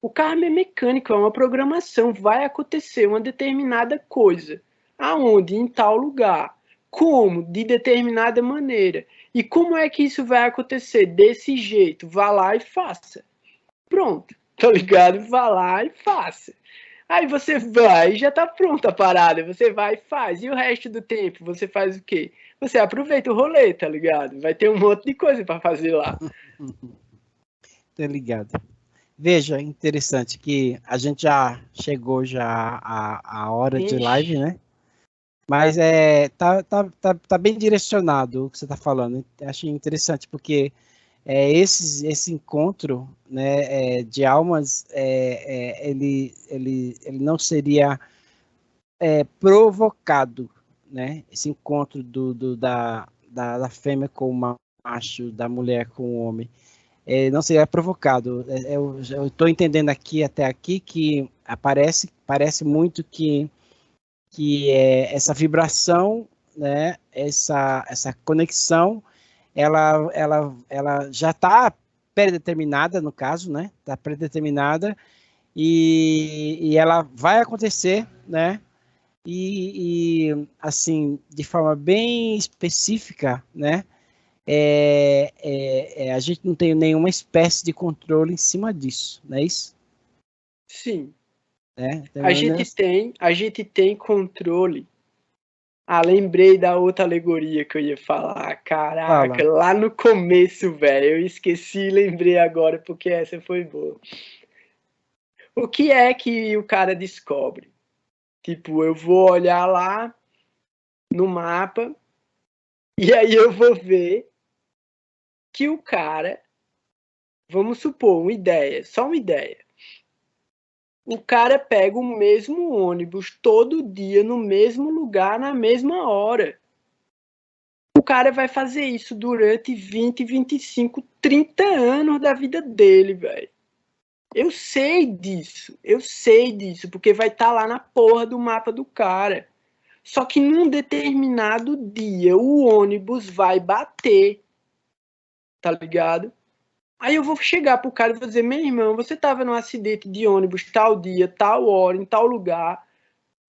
O karma é mecânico, é uma programação, vai acontecer uma determinada coisa. Aonde? Em tal lugar. Como? De determinada maneira. E como é que isso vai acontecer? Desse jeito. Vá lá e faça. Pronto. Tá ligado? Vá lá e faça. Aí você vai e já tá pronta a parada. Você vai e faz. E o resto do tempo, você faz o quê? Você aproveita o rolê, tá ligado? Vai ter um monte de coisa para fazer lá. Tá ligado. Veja, interessante que a gente já chegou já a hora de live, né? Mas tá bem direcionado o que você está falando. Achei interessante, porque esse encontro, né, de almas, ele não seria provocado, né? Esse encontro da fêmea com o macho, da mulher com o homem, não seria provocado. Eu estou entendendo até aqui que parece muito que essa vibração, né, essa conexão, ela já está predeterminada, no caso, né? Está predeterminada e ela vai acontecer, né? Assim, de forma bem específica, né? A gente não tem nenhuma espécie de controle em cima disso, não é isso? Sim. Então, a gente tem controle. Lembrei da outra alegoria que eu ia falar. Caraca, fala. lá no começo, velho. Eu esqueci e lembrei agora porque essa foi boa. O que é que o cara descobre? Tipo, eu vou olhar lá no mapa e aí eu vou ver que o cara, vamos supor, só uma ideia. O cara pega o mesmo ônibus todo dia, no mesmo lugar, na mesma hora. O cara vai fazer isso durante 20, 25, 30 anos da vida dele, velho. Eu sei disso, porque vai estar lá na porra do mapa do cara. Só que num determinado dia o ônibus vai bater, tá ligado? Aí eu vou chegar pro cara e vou dizer, meu irmão, você tava num acidente de ônibus tal dia, tal hora, em tal lugar.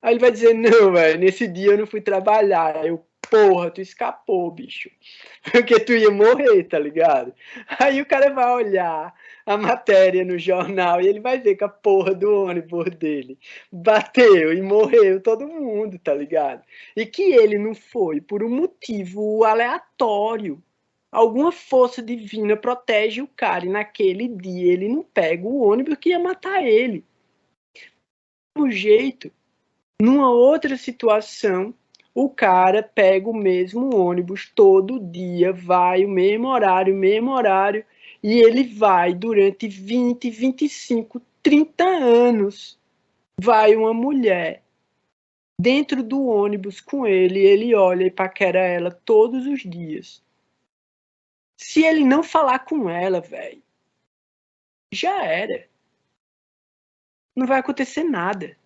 Aí ele vai dizer, não, velho, nesse dia eu não fui trabalhar. Aí eu, porra, tu escapou, bicho. Porque tu ia morrer, tá ligado? Aí o cara vai olhar a matéria no jornal e ele vai ver que a porra do ônibus dele bateu e morreu todo mundo, tá ligado? E que ele não foi por um motivo aleatório. Alguma força divina protege o cara e naquele dia ele não pega o ônibus que ia matar ele. Do jeito, numa outra situação, o cara pega o mesmo ônibus todo dia, vai o mesmo horário, e ele vai durante 20, 25, 30 anos. Vai uma mulher dentro do ônibus com ele olha e paquera ela todos os dias. Se ele não falar com ela, velho, já era. Não vai acontecer nada.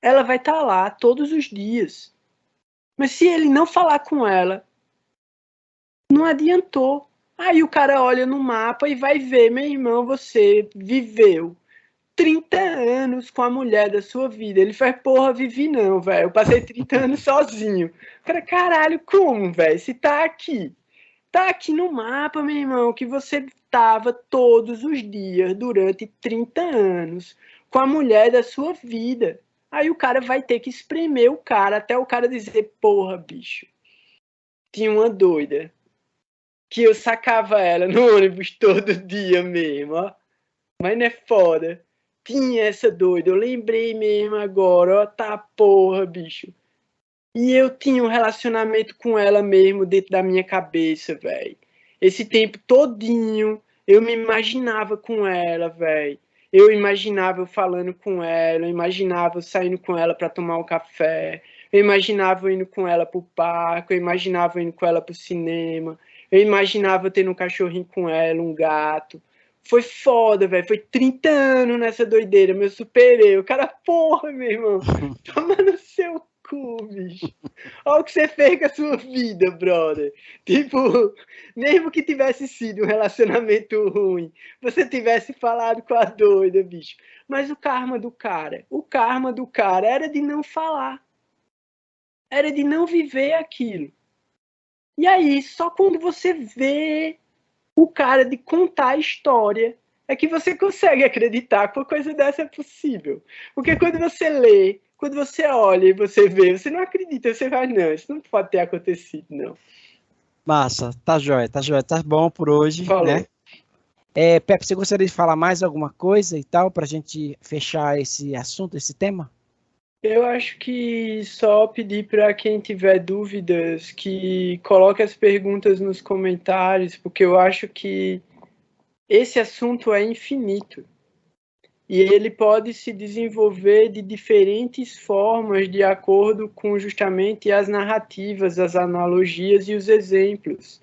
Ela vai estar lá todos os dias. Mas se ele não falar com ela, não adiantou. Aí o cara olha no mapa e vai ver, meu irmão, você viveu 30 anos com a mulher da sua vida. Ele faz, porra, vivi não, velho. Eu passei 30 anos sozinho. Cara, caralho, como, velho? Se tá aqui. Tá aqui no mapa, meu irmão, que você tava todos os dias durante 30 anos com a mulher da sua vida. Aí o cara vai ter que espremer o cara até o cara dizer, porra, bicho, tinha uma doida que eu sacava ela no ônibus todo dia mesmo, ó. Mas não é foda. Tinha essa doida, eu lembrei mesmo agora, ó, tá porra, bicho. E eu tinha um relacionamento com ela mesmo dentro da minha cabeça, velho. Esse tempo todinho, eu me imaginava com ela, velho. Eu imaginava eu falando com ela, eu imaginava eu saindo com ela para tomar um café, eu imaginava eu indo com ela pro parque, eu imaginava eu indo com ela pro cinema, eu imaginava eu tendo um cachorrinho com ela, um gato. Foi foda, velho. Foi 30 anos nessa doideira, meu superei. O cara, porra, meu irmão. Toma no seu cu, bicho. Olha o que você fez com a sua vida, brother. Tipo, mesmo que tivesse sido um relacionamento ruim, você tivesse falado com a doida, bicho. Mas o karma do cara era de não falar. Era de não viver aquilo. E aí, só quando você vê o cara de contar a história é que você consegue acreditar que uma coisa dessa é possível. Porque quando você lê, quando você olha e você vê, você não acredita, você vai, não, isso não pode ter acontecido, não. Massa, tá jóia, tá bom por hoje, Falou. né? Pepe, você gostaria de falar mais alguma coisa e tal, para a gente fechar esse assunto, esse tema? Eu acho que só pedir para quem tiver dúvidas que coloque as perguntas nos comentários, porque eu acho que esse assunto é infinito e ele pode se desenvolver de diferentes formas de acordo com justamente as narrativas, as analogias e os exemplos.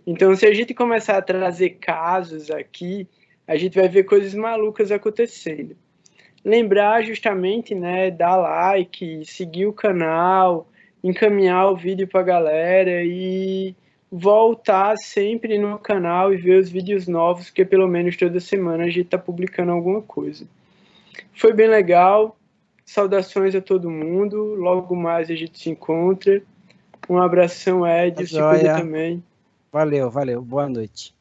Então, se a gente começar a trazer casos aqui, a gente vai ver coisas malucas acontecendo. Lembrar justamente, né, dar like, seguir o canal, encaminhar o vídeo para a galera e voltar sempre no canal e ver os vídeos novos, porque pelo menos toda semana a gente está publicando alguma coisa. Foi bem legal, saudações a todo mundo, logo mais a gente se encontra. Um abração, Ed, se cuida também. Valeu, boa noite.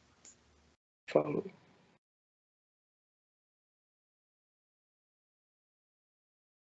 Falou.